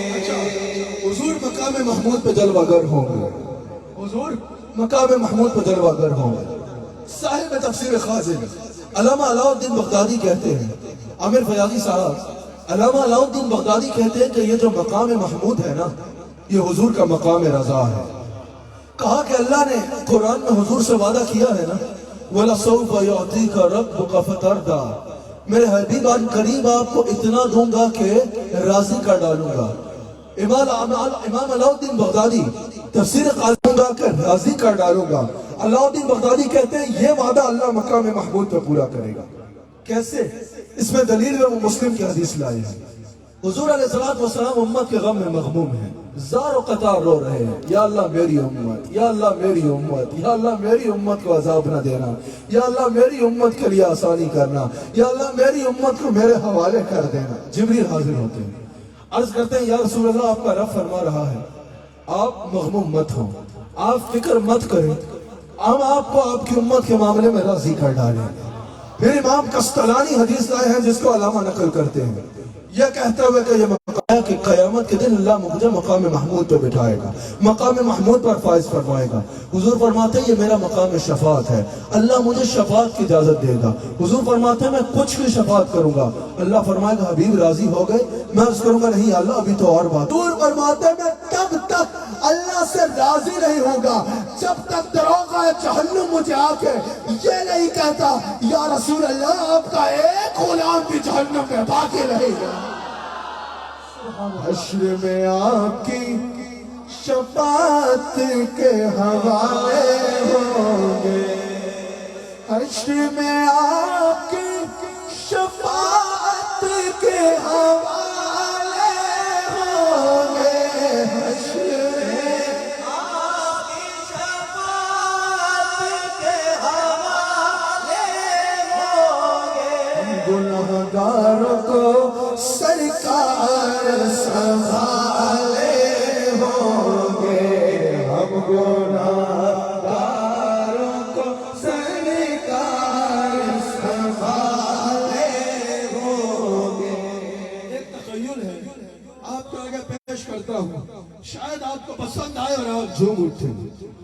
حضور مقام محمود پہ جلوہ گر ہوں گے، حضور مقام محمود پہ جلوہ گر ہوں گے۔ صاحب تفسیر خازن علامہ علاء الدین بغدادی کہتے ہیں، عامر فیاضی صاحب علامہ علاء الدین بغدادی کہتے ہیں کہ یہ جو مقام محمود ہے نا، یہ حضور کا مقام رضا ہے۔ کہا کہ اللہ نے قرآن میں حضور سے وعدہ کیا ہے نا، وَلَسَوْفَ يُعْطِيكَ رَبُّكَ فَتَرْضَىٰ، میرے حبیب ان قریب آپ کو اتنا دوں گا کہ راضی کر ڈالوں گا۔ امام علاء الدین بغدادی تفسیر قاسم گا کر راضی کر ڈالوں گا، علاء الدین بغدادی کہتے ہیں یہ وعدہ اللہ مقام محمود پہ پورا کرے گا۔ کیسے؟ اس میں دلیل ہے، وہ مسلم کی حدیث لائے ہیں، حضور علیہ السلام امت کے غم میں مغموم ہیں، زار و قطار رو رہے ہیں، یا اللہ میری امت، یا اللہ میری امت، یا اللہ میری امت کو عذاب نہ دینا، یا اللہ میری امت کے لیے آسانی کرنا، یا اللہ میری امت کو میرے حوالے کر دینا۔ جبریل حاضر ہوتے ہیں، عرض کرتے ہیں یا رسول اللہ آپ کا رب فرما رہا ہے آپ مغموم مت ہوں، آپ فکر مت کریں، ہم آپ کو آپ کی امت کے معاملے میں راضی کر ڈالیں۔ پھر امام قسطلانی حدیث لائے ہیں جس کو علامہ نقل کرتے ہیں، یہ کہتے ہوئے کہ یہ مقام ہے کہ قیامت کے دن اللہ مجھے مقام محمود پہ بٹھائے گا، مقام محمود پر فائز فرمائے گا۔ حضور فرماتے ہیں یہ میرا مقام شفاعت ہے، اللہ مجھے شفاعت کی اجازت دے گا۔ حضور فرماتے ہیں میں کچھ کی شفاعت کروں گا، اللہ فرمائے گا حبیب راضی ہو گئے؟ میں عرض کروں گا نہیں اللہ ابھی تو اور بات۔ حضور فرماتے ہیں میں تب تک اللہ سے راضی نہیں ہوگا جب تک دروغہ جہنم مجھے آ کے یہ نہیں کہتا یا رسول اللہ آپ کا ایک غلام بھی جہنم میں باقی رہے گا۔ حشر میں آپ کی شفاعت کے حوالے ہوں گے، حشر میں آپ کی شفاعت کے حوالے ہوں گے، حشر میں آپ کی شفاعت کے حوالے गुनाहगारों को सरकार संभाले होंगे, हम गुनाहगारों को सरकार संभाले होंगे। एक तखय्युल है आपको आगे पेश करता हूँ, शायद आपको पसंद आए और आप झूम उठे।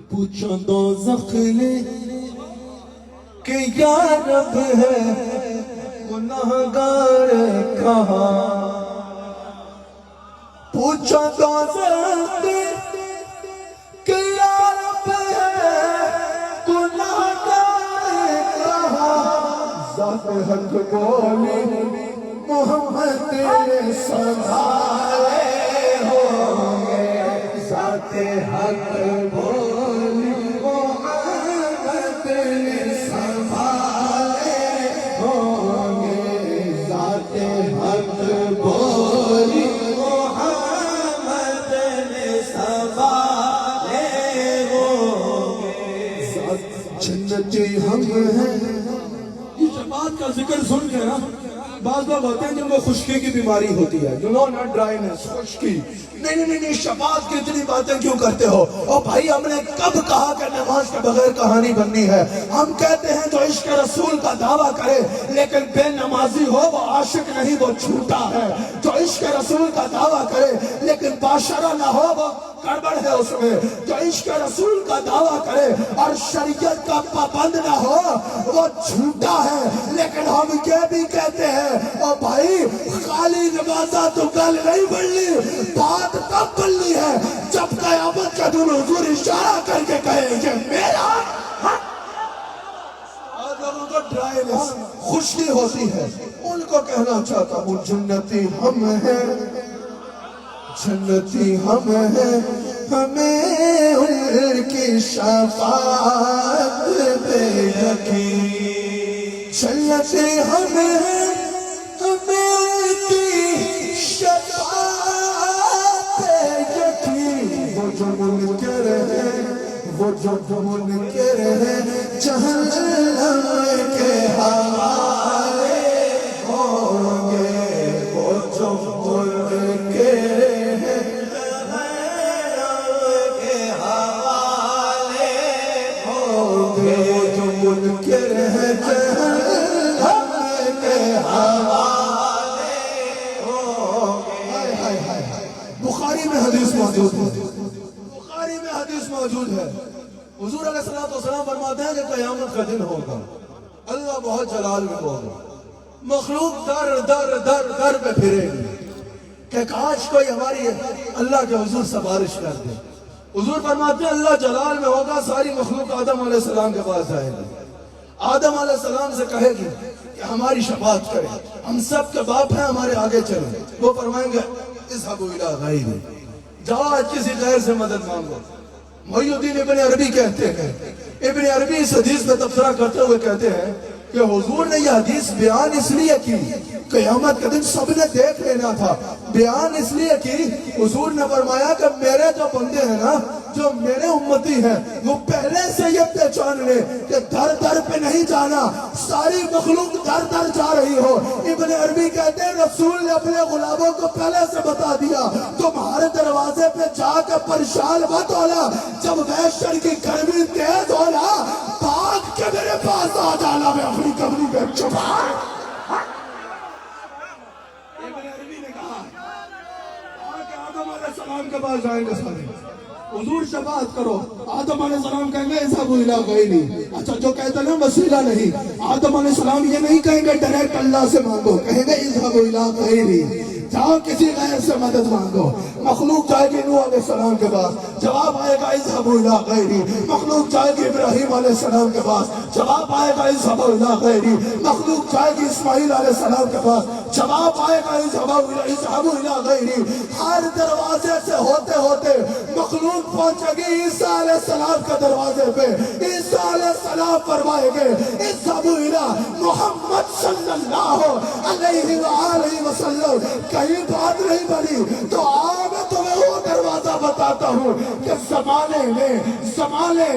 पूछो दोज़ख ने कि या रब है गुनाहगार कहाँ, पूछो दोज़ख ने कि या रब है गुनाहगार कहाँ, ज़ात हक बोली मोहम्मद ने संभाले होंगे, ज़ात हक बोली मोहम्मद ने संभाले होंगे, ज़ात हक बोली मोहम्मद ने संभाले होंगे। जन्नती हम हैं। इस बात का जिक्र सुन के ना बाज़ लोग होते हैं जिनको खुश्की की बीमारी होती है, you know not dryness, खुश्की। नहीं शफात की इतनी बातें क्यों करते हो? और भाई हमने कब कहा कि नमाज के बगैर कहानी बननी है? हम कहते हैं जो इश्क रसूल का दावा करे लेकिन बेनमाजी हो वो आशिक नहीं, वो झूठा है। जो इश्क रसूल का दावा करे लेकिन बाशरा ना हो वो गड़बड़ है उसमें। जो इश्क रसूल का दावा करे और शरीयत का पाबंद ना हो वो झूठा है। लेकिन हम ये भी कहते हैं और भाई खाली नमाजा तो कल नहीं बढ़नी, बात तब बढ़नी है जब क़यामत का दिन हुजूर इशारा करके कहेंगे मेरा। और लोगों को ड्राइनेस खुशी होती है, उनको कहना चाहता हूँ जन्नती हम हैं, जन्नती हम हैं, हमें उनकी शफाअत पे यकीन। जन्नती हम हैं, हमें उनकी शफाअत पे यकीन। वो जो मुनकर है, वो जो मुनकर है जहन्नम के हवाले होंगे, वो जो मुनकर है जहन्नम के हवाले होंगे, वो जो मुनकर है जहन्नम के हवाले होंगे। हाय हाय हाय, बुखारी में हदीस मौजूद है, बुखारी में हदीस मौजूद है। हुजूर अलैहिस्सलाम फरमाते हैं कि क़यामत का दिन होगा, अल्लाह बहुत जलाल में होगा, मखलूक दर दर दर दर पे फिरेगी कि काश कोई हमारी अल्लाह के हुजूर सिफारिश कर दे। हुजूर फरमाते हैं अल्लाह जलाल में होगा, सारी मखलूक आदम अलैहिस्सलाम के पास जाएगी। आदम अलैहिस्सलाम से कहेगी कि हमारी शफाअत करें, हम सब के बाप हैं, हमारे आगे चलें। वो फरमाएंगे इज़हबू इला गैरी, जाओ आज किसी गैर से मदद मांगो। मुहय्यिद्दीन इब्न अरबी कहते हैं, इब्न अरबी इस हदीस में तबसरा करते हुए कहते हैं कि हुजूर ने यह हदीस बयान इसलिए की, क़यामत के दिन सबने देख लेना था, बयान इसलिए की हुजूर ने फरमाया कि मेरे जो बंदे हैं ना, जो मेरे उम्मती हैं, वो पहले से ये पहचान ले कि दर दर पे नहीं जाना, सारी मखलूक दर दर जा रही हो। इब्न अरबी कहते हैं रसूल ने अपने गुलामों को पहले से बता दिया, तुम्हारे दरवाजे पे जाकर परेशान मत होना, जब वैश्य की गर्मी तेज होना भाग के मेरे पास आ जाना, मैं अपनी कमरी में छुपा। आदम अलैहिस्सलाम के पास जाएंगे सारे, हुजूर शफाअत करो, आदम अलैहिस्सलाम कहेंगे इज़हबू इला गैरी। अच्छा जो कहते हैं वसीला नहीं, आदम अलैहिस्सलाम ये नहीं कहेंगे डायरेक्ट अल्लाह से मांगो, कहेंगे इज़हबू इला गैरी, जाओ किसी गैर से मदद मांगो। मखलूक जाएगी नूह अलैहिस्सलाम के पास, जवाब आएगा इज़हबू इला गैरी। मखलूक जाएगी इब्राहीम अलैहिस्सलाम के पास, जवाब आएगा इज़हबू इला गैरी। मखलूक जाएगी इस्माइल अलैहिस्सलाम के पास, जवाब आएगा इज़हबू इला गैरी। हर दरवाजे से होते होते मखलूक पहुंचेगी ईसा अलैहिस्सलाम के दरवाजे पे। ईसा अलैहिस्सलाम फरमाएंगे इज़हबू इला मुहम्मद सल्लल्लाहु अलैहि वसल्लम। कहीं बात नहीं बनी तो मैं तुम्हें दरवाजा बताता हूँ कि ज़माने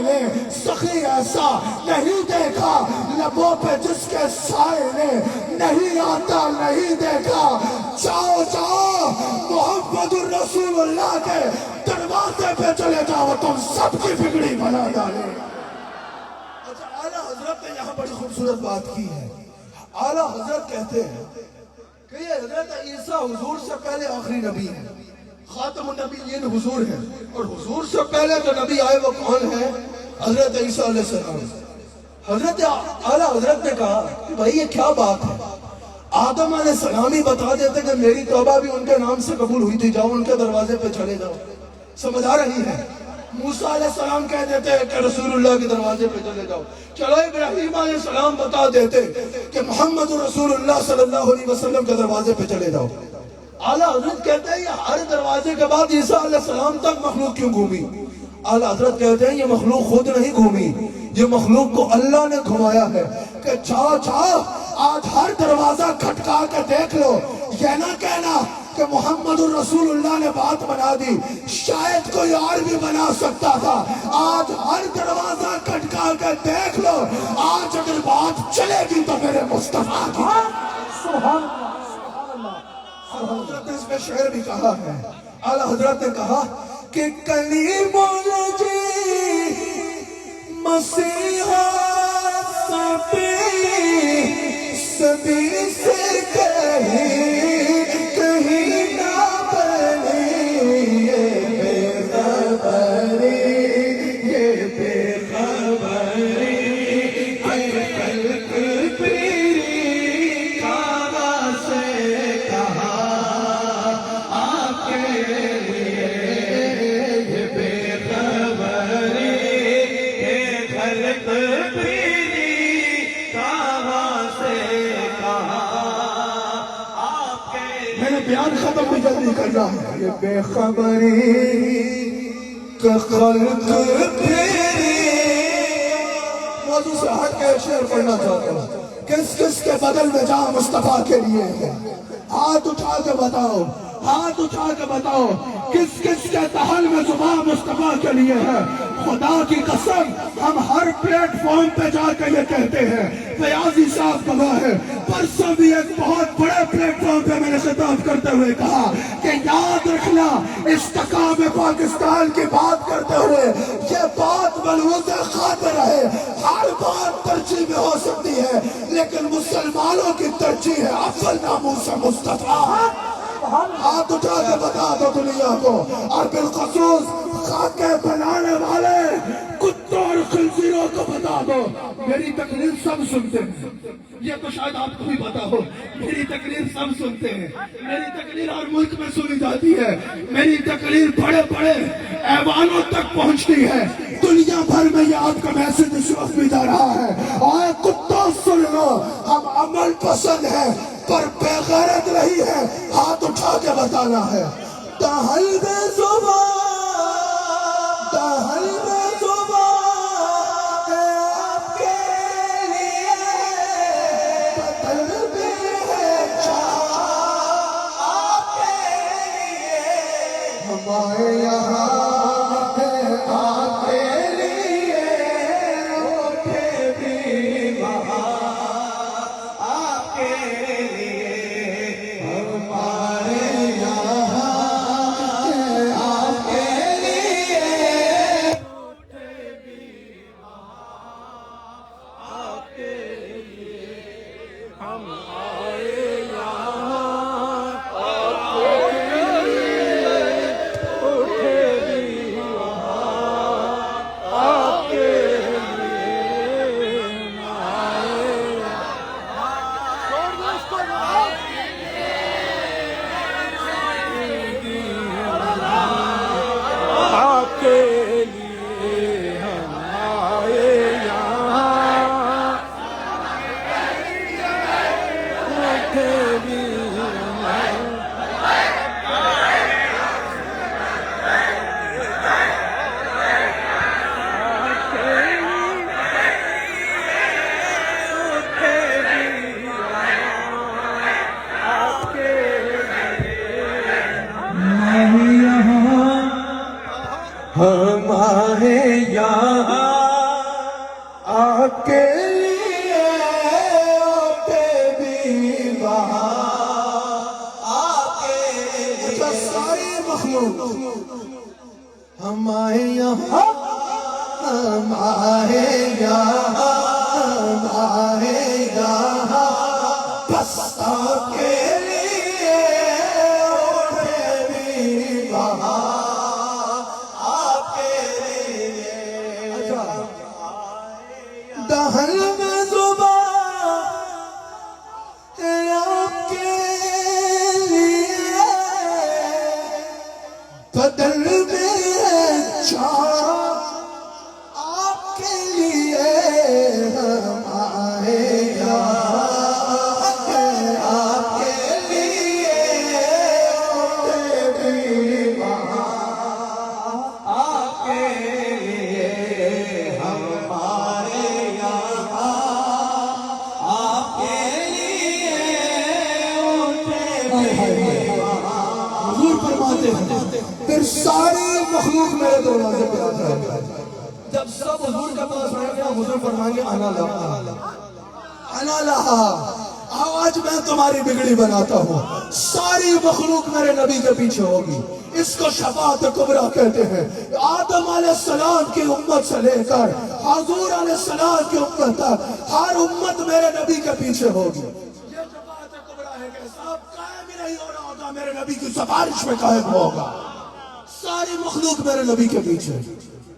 ने सखी ऐसा नहीं देखा, लबों पे जिसके साए ने नहीं आता नहीं देखा। जाओ जाओ मोहम्मदुर रसूलुल्लाह के दरवाजे पे चले जाओ, तुम सबकी बिगड़ी बना डाले। अच्छा, आला हजरत ने यहाँ बड़ी खूबसूरत बात की है। आला हजरत कहते हैं कि ये हजरत ईसा हुजूर से पहले आखिरी नबी है, खातमुन नबीय्यीन हुजूर है, और हुजूर से पहले जो नबी आए वो कौन है? हजरत ईसा अलैहिस्सलाम। हजरत आला हजरत ने कहा कि भाई ये क्या बात है, आदम अलैहिस्सलाम ही बता देते कि मेरी तौबा भी उनके नाम से कबूल हुई थी, जाओ उनके दरवाजे पे चले जाओ। समझ आ रही है? मूसा अलैहिस्सलाम कह देते हैं कि रसूलुल्लाह के दरवाजे पे चले जाओ। चलो इब्राहीम अलैहिस्सलाम बता देते कि मोहम्मद रसूलुल्लाह सल्लल्लाहु अलैहि वसल्लम के दरवाजे पे चले जाओ। आला हजरत कहते हैं ये हर दरवाजे के बाद ईसा अलैहिस्सलाम तक मखलूक क्यों घूमी? आला हजरत कहते हैं ये मखलूक खुद नहीं घूमी, ये मखलूक को अल्लाह ने घुमाया है कि जाओ जाओ आज हर दरवाजा खटका के देख लो, ये ना कहना कि मोहम्मद रसूलुल्लाह ने बात बना दी, शायद कोई और भी बना सकता था। आज हर दरवाजा खटका के देख लो, आज अगर बात चलेगी तो मेरे मुस्तफा की। सुभान अल्लाह, सुभान अल्लाह। हजरत ने इसमें शेर भी कहा है। आला हजरत ने कहा कि कलीमुल जी मसीहा सभी से कहीं ना बनी ये बेखबरी, ये बेखबरी, ये खल्क पीरी कहाँ से कहा आपके लिए, ये बेखबरी, ये खल्क पीरी कहाँ से कहा आपके। मैंने बयान खत्म भी जल्दी करना है। ये बेखबरी का खल्क पीरी, मौजूद से हट के शेर पढ़ना चाहता हूँ। किस किस के बदल में जहाँ मुस्तफा के लिए है, हाथ उठा के बताओ, हाथ उठा के बताओ किस किस के तहल में जुबान मुस्तफा के लिए है। खुदा की कसम हम हर प्लेटफॉर्म पे जाकर ये कहते हैं, फयाजी साहब गवाह है, परसों भी एक बहुत बड़े प्लेटफॉर्म पे मैंने खिताब करते हुए कहा कि याद रखना इस्तिकाम पाकिस्तान की बात करते हुए ये बात बलूज़ खातिर है, हर बात तरजीह में हो सकती है, लेकिन मुसलमानों की तरजीह है अफजल नामूस मुस्तफा। हाथ उठा के बता दो दुनिया को, और बिलखसूस खाके बनाने वाले कुत्तों और खंजीरों को बता दो, मेरी तकरीर सब सुनते हैं। ये तो शायद आपको भी पता हो, मेरी तकरीर सब सुनते हैं, मेरी तकरीर हर मुल्क में सुनी जाती है, मेरी तकरीर बड़े बड़े ऐवानों तक पहुंचती है, दुनिया भर में ये आपका मैसेज इस वक्त भी जा रहा है। और कुत्तों सुन लो, हम अमल पसंद है पर बेगैरत नहीं है, हाथ उठा के बताना है। तहल में जुबान, तहल में जुबान आपके लिए, बदल में है चाह आपके लिए, हमारे यहाँ है आपके लिए, उठे भी वहाँ आपके लिए, हमारे यहाँ है आपके लिए, यहाँ आपके लिए होते भी वहाँ आपके लिए सारी मखलूक हम आए यहाँ हम आए यहाँ हम आए यहाँ बस आपके लिए होते भी वहाँ दहल में जुबान आपके लिए बदल में चाह आपके लिए हम आए आपके लिए होते भी वहाँ आपके लिए हम आए پھر ساری مخلوق میرے دروازے پہ آ جائے. جب سب حضور کے پاس آئیں گے حضور فرمائیں گے انا لہا آج میں تمہاری بگڑی بناتا ہوں. ساری مخلوق میرے نبی کے پیچھے ہوگی. اس کو شفاعت کبریٰ کہتے ہیں. آدم علیہ السلام کی امت سے لے کر حضور علیہ السلام کی امت تک ہر امت میرے نبی کے پیچھے ہوگی. یہ شفاعت کبریٰ ہے کہ سب قائم ہی نہیں ہو رہا ہوگا, میرے نبی کی سفارش میں قائم ہوگا. ساری مخلوق میرے نبی کے پیچھے.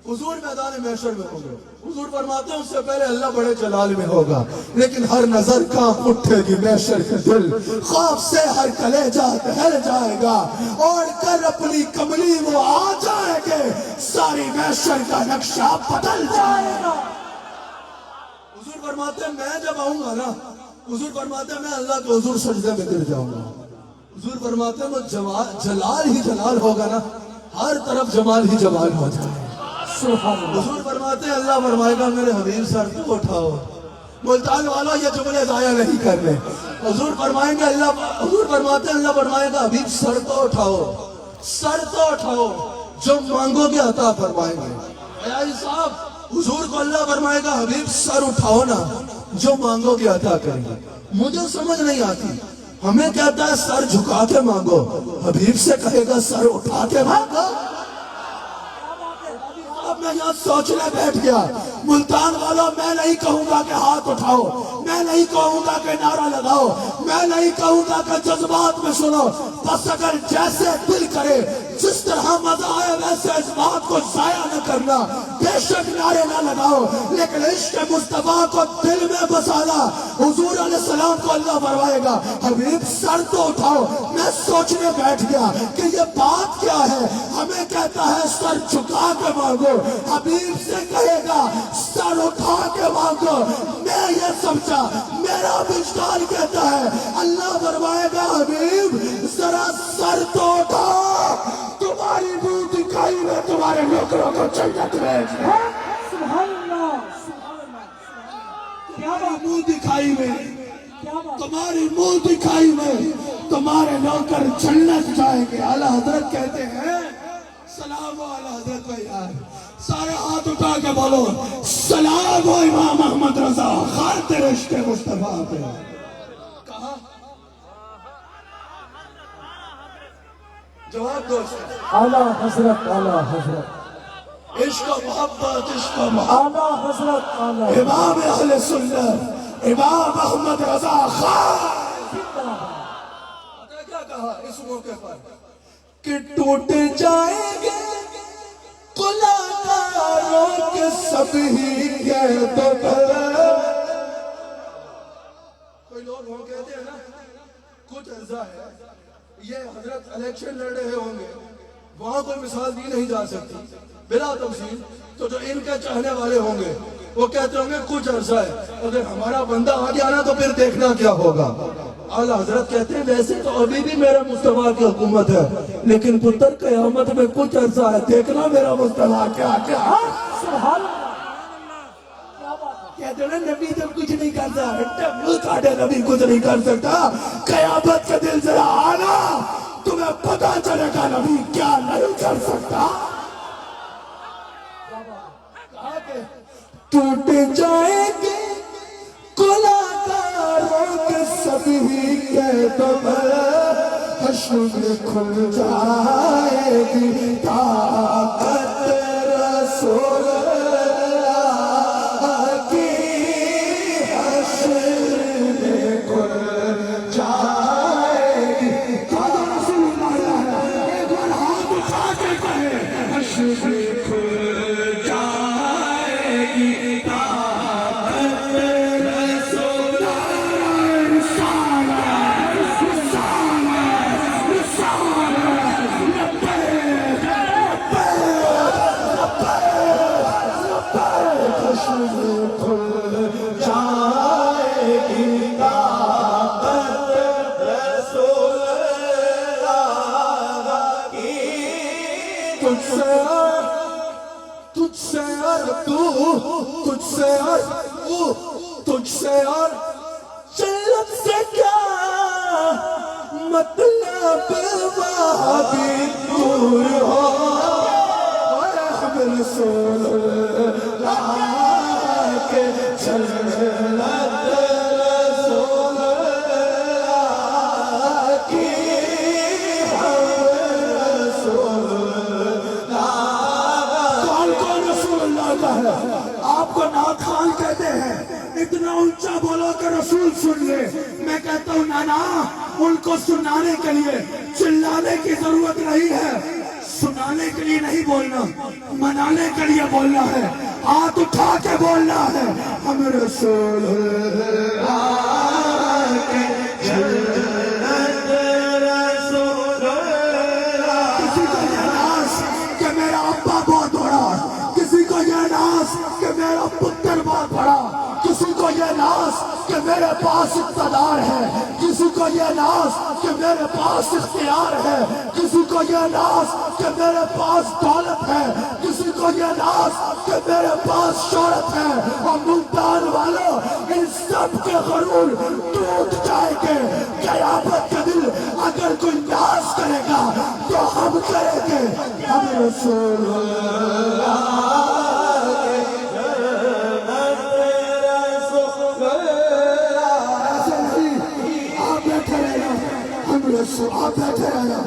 حضور میدان محشر میں ہوں گے. حضور فرماتے ہیں اس سے پہلے اللہ بڑے جلال میں ہوگا, لیکن ہر نظر کانپ اٹھے گی محشر کے دل. خوف سے ہر کلیجہ دہل جائے گا اور کر اپنی کملی وہ آ جائے گے. ساری محشر کا نقشہ بدل جائے گا. حضور فرماتے ہیں میں جب آؤں گا نا, حضور فرماتے ہیں میں اللہ کے حضور سجدے میں گر جاؤں گا. حضور فرماتے ہیں وہ جلال ہی جلال ہوگا نا, ہر طرف جمال ہی جمال ہو جائے. حضور فرماتے ہیں اللہ فرمائے گا میرے حبیب سر تو اٹھاؤ. ملتان والوں یہ جملے ضائع نہیں کرنے. حضور فرمائیں گے حضور فرماتے ہیں اللہ فرمائے گا حبیب سر تو اٹھاؤ, سر تو اٹھاؤ, جو مانگو گے عطا فرمائیں گے. عیاض صاحب حضور کو اللہ فرمائے گا حبیب سر اٹھاؤ نا, جو مانگو گے عطا کریں گے. مجھے سمجھ نہیں آتی, ہمیں کہتا ہے سر جھکا کے مانگو, حبیب سے کہے گا سر اٹھا کے مانگو. اب میں یہاں سوچنے بیٹھ گیا. ملتان والوں میں نہیں کہوں گا کہ ہاتھ اٹھاؤ, میں نہیں کہوں گا کہ نعرہ لگاؤ, میں نہیں کہوں گا کہ جذبات میں سنو. بس اگر جیسے دل کرے جس طرح مزہ آئے ویسے اس بات کو ضائع نہ کرنا. بے شک نعرے نہ لگاؤ, لیکن عشق مصطفیٰ کو دل میں بسانا. حضور علیہ السلام کو اللہ فرمائے گا حبیب سر تو اٹھاؤ. میں سوچنے بیٹھ گیا کہ یہ بات کیا ہے. ہمیں کہتا ہے سر جھکا کے مانگو, حبیب سے کہے گا سر اٹھا کے مانگو. میں یہ سمجھا, میرا وجدان کہتا ہے اللہ فرمائے گا حبیب ذرا سر تو اٹھاؤ, تمہاری منہ دکھائی میں تمہارے نوکروں کو جنت بھیج دیں. سبحان اللہ, سبحان اللہ, تمہاری منہ دکھائی میں, تمہاری منہ دکھائی میں تمہارے نوکر جنت جائیں گے. اعلیٰ حضرت کہتے ہیں سلام ہو اعلیٰ حضرت کو یار. سارے ہاتھ اٹھا کے بولو سلام ہو امام احمد رضا خان تیرے عشق مصطفیٰ پہ. کہا جواب دوست, اعلیٰ حضرت, اعلیٰ حضرت, عشق و محبت, عشق و محبت, اعلیٰ حضرت, اعلیٰ امام اہل سنت امام احمد رضا خان. کیا کہا اس موقع پر کہ ٹوٹ جائیں گے قلعہ کے سب ہی کہہ دو. کوئی لوگ ہوں کہتے ہیں نا کچھ عرصہ ہے یہ حضرت الیکشن لڑ رہے ہوں گے, وہاں کوئی مثال دی نہیں جا سکتی بلا تفصیل. تو جو ان کے چاہنے والے ہوں گے وہ کہتے ہوں گے کچھ عرصہ ہے, اگر ہمارا بندہ آ گیا نا تو پھر دیکھنا کیا ہوگا. اعلیٰ حضرت کہتے ہیں ویسے تو ابھی بھی میرا مصطفیٰ کی حکومت ہے, لیکن پتر قیامت میں کچھ عرصہ ہے, دیکھنا میرا مصطفیٰ کیا کیا. سبحان اللہ, کہتے ہیں نبی جب کچھ نہیں کرتا, منہ کاٹے نبی کچھ نہیں کر سکتا. قیامت کے دل ذرا آنا, تمہیں پتا چلے گا نبی کیا نہیں کر سکتا. ٹوٹ جائے گے گناہگاروں کے سبھی کے دم حشر کھل جائے گی طاقت رسول اللہ کی حشر کھل جائے گی طاقت رسول اللہ ایک بار ہاتھ اٹھا کے کہے حشر کھل جائے گی طاقت رسول تجھ سے اور جنت سے کیا مطلب وہاں بھی دور ہو ہم رسول اللہ کے جنت رسول اللہ کی ہم رسول اللہ کون کون رسول اللہ کا ہے آپ کو نعت خوان کہتے ہیں اتنا اونچا بولو کہ رسول سن لے میں کہتا ہوں نانا ان کو سنانے کے لیے چلانے کی ضرورت نہیں ہے سنانے کے لیے نہیں بولنا منانے کے لیے بولنا ہے ہاتھ اٹھا کے بولنا ہے ہم رسول اللہ کے جنت رسول اللہ کسی کو یہ ناز کہ میرا ابا بہت بڑا کسی کو یہ ناز کہ میرا پتر بہت بڑا کسی کو یہ ناز کہ میرے پاس اقتدار ہے کسی کو یہ ناز کہ میرے پاس اختیار ہے کسی کو یہ ناز کہ میرے پاس دولت ہے کسی کو یہ ناز کہ میرے پاس شہرت ہے اور ملتان والوں ان سب کے غرور ٹوٹ جائے گے قیامت کے دن اگر کوئی ناز کرے گا تو ہم کریں گے ہم رسول اللہ آپ بیٹھے رہنا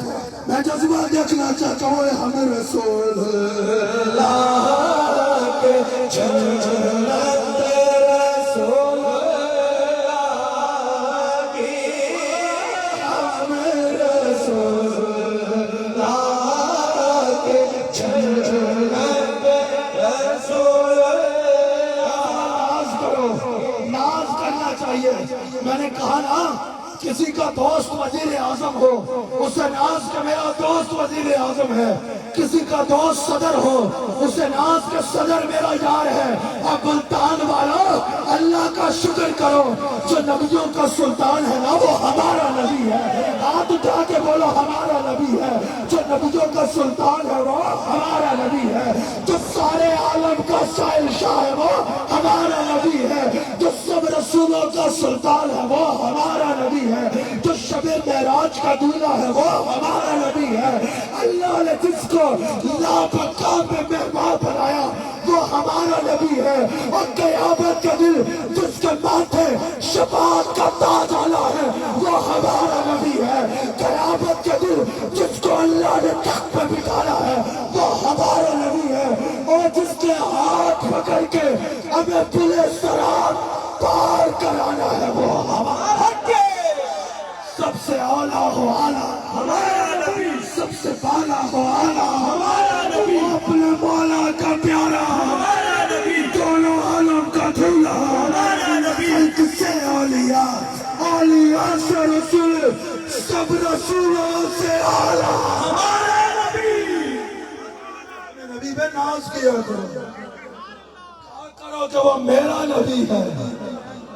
میں جذبہ دیکھنا چاہتا ہوں ہم رسول اللہ کے جنت رسول اللہ کی ہم رسول اللہ کے جنت رسول اللہ ناز کرو ناز کرنا چاہیے میں نے کہا نا کسی کا دوست وزیر اعظم ہو اسے ناز کہ میرا دوست وزیر اعظم ہے کسی کا دوست صدر ہو اسے ناز کہ صدر میرا یار ہے اب ملتان والوں اللہ کا شکر کرو جو نبیوں کا سلطان ہے نا وہ ہمارا نبی ہے ہاتھ اٹھا کے بولو ہمارا نبی ہے جو نبیوں کا سلطان ہے وہ ہمارا نبی ہے جو سارے عالم کا سائل شاہ ہے وہ ہمارا نبی ہے جو سب رسولوں کا سلطان ہے وہ ہمارا نبی ہے جو شب معراج کا دولہا ہے وہ ہمارا نبی ہے اللہ نے جس کو لاپکان میں مہمان بنایا وہ ہمارا نبی ہے اور قیامت کے دن جس کے ماتھے شفاعت کا تاج آنا ہے وہ ہمارا نبی ہے قیامت کے دن جس کو اللہ نے تخت پہ بٹھانا ہے وہ ہمارا نبی ہے اور جس کے ہاتھ پکڑ کے ہمیں پلے سرات پار کرانا ہے وہ ہمارا سب سے اعلیٰ ہو اعلیٰ ہمارا نبی سب سے بالا ہو اعلیٰ ہمارا نبی اپنے مولا کا پیارا ہمارا نبی دونوں عالم کا دھولا ہمارا نبی ایک سے اولیاء اولیاء سے رسول سب رسولوں سے اعلیٰ ہمارا نبی نبی پہ ناز کیا کرو کہا کرو کہ وہ میرا نبی ہے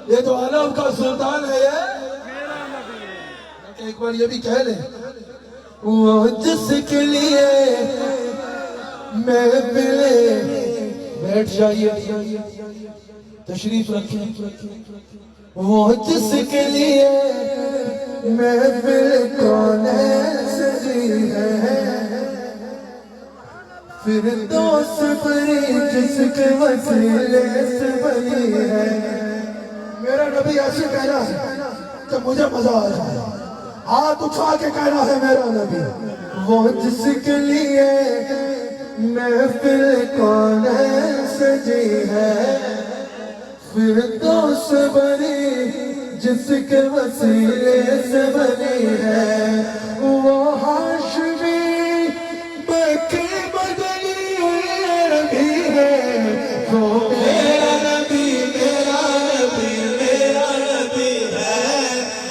یہ تو عالم کا سلطان ہے یہ ایک بار یہ بھی کہہ لیں وہ جس کے لیے محفلے بیٹھ جائیے تشریف رکھیں وہ جس کے لیے محفل کونے سجی ہے فردوس بری جس کے وسیلے سے بنی ہے. میرا نبی ایسے کہنا ہے کہ مجھے مزہ آ جائے. ہاتھ اٹھا کے کہنا ہے میرا نبی وہ جس کے لیے محفل کونین سجی ہے. فردوس بری جس کے وسیلے سے بنی ہے. وہ ہاشمی مکی مدنی نبی ہے. وہ میرا نبی میرا نبی میرا نبی ہے.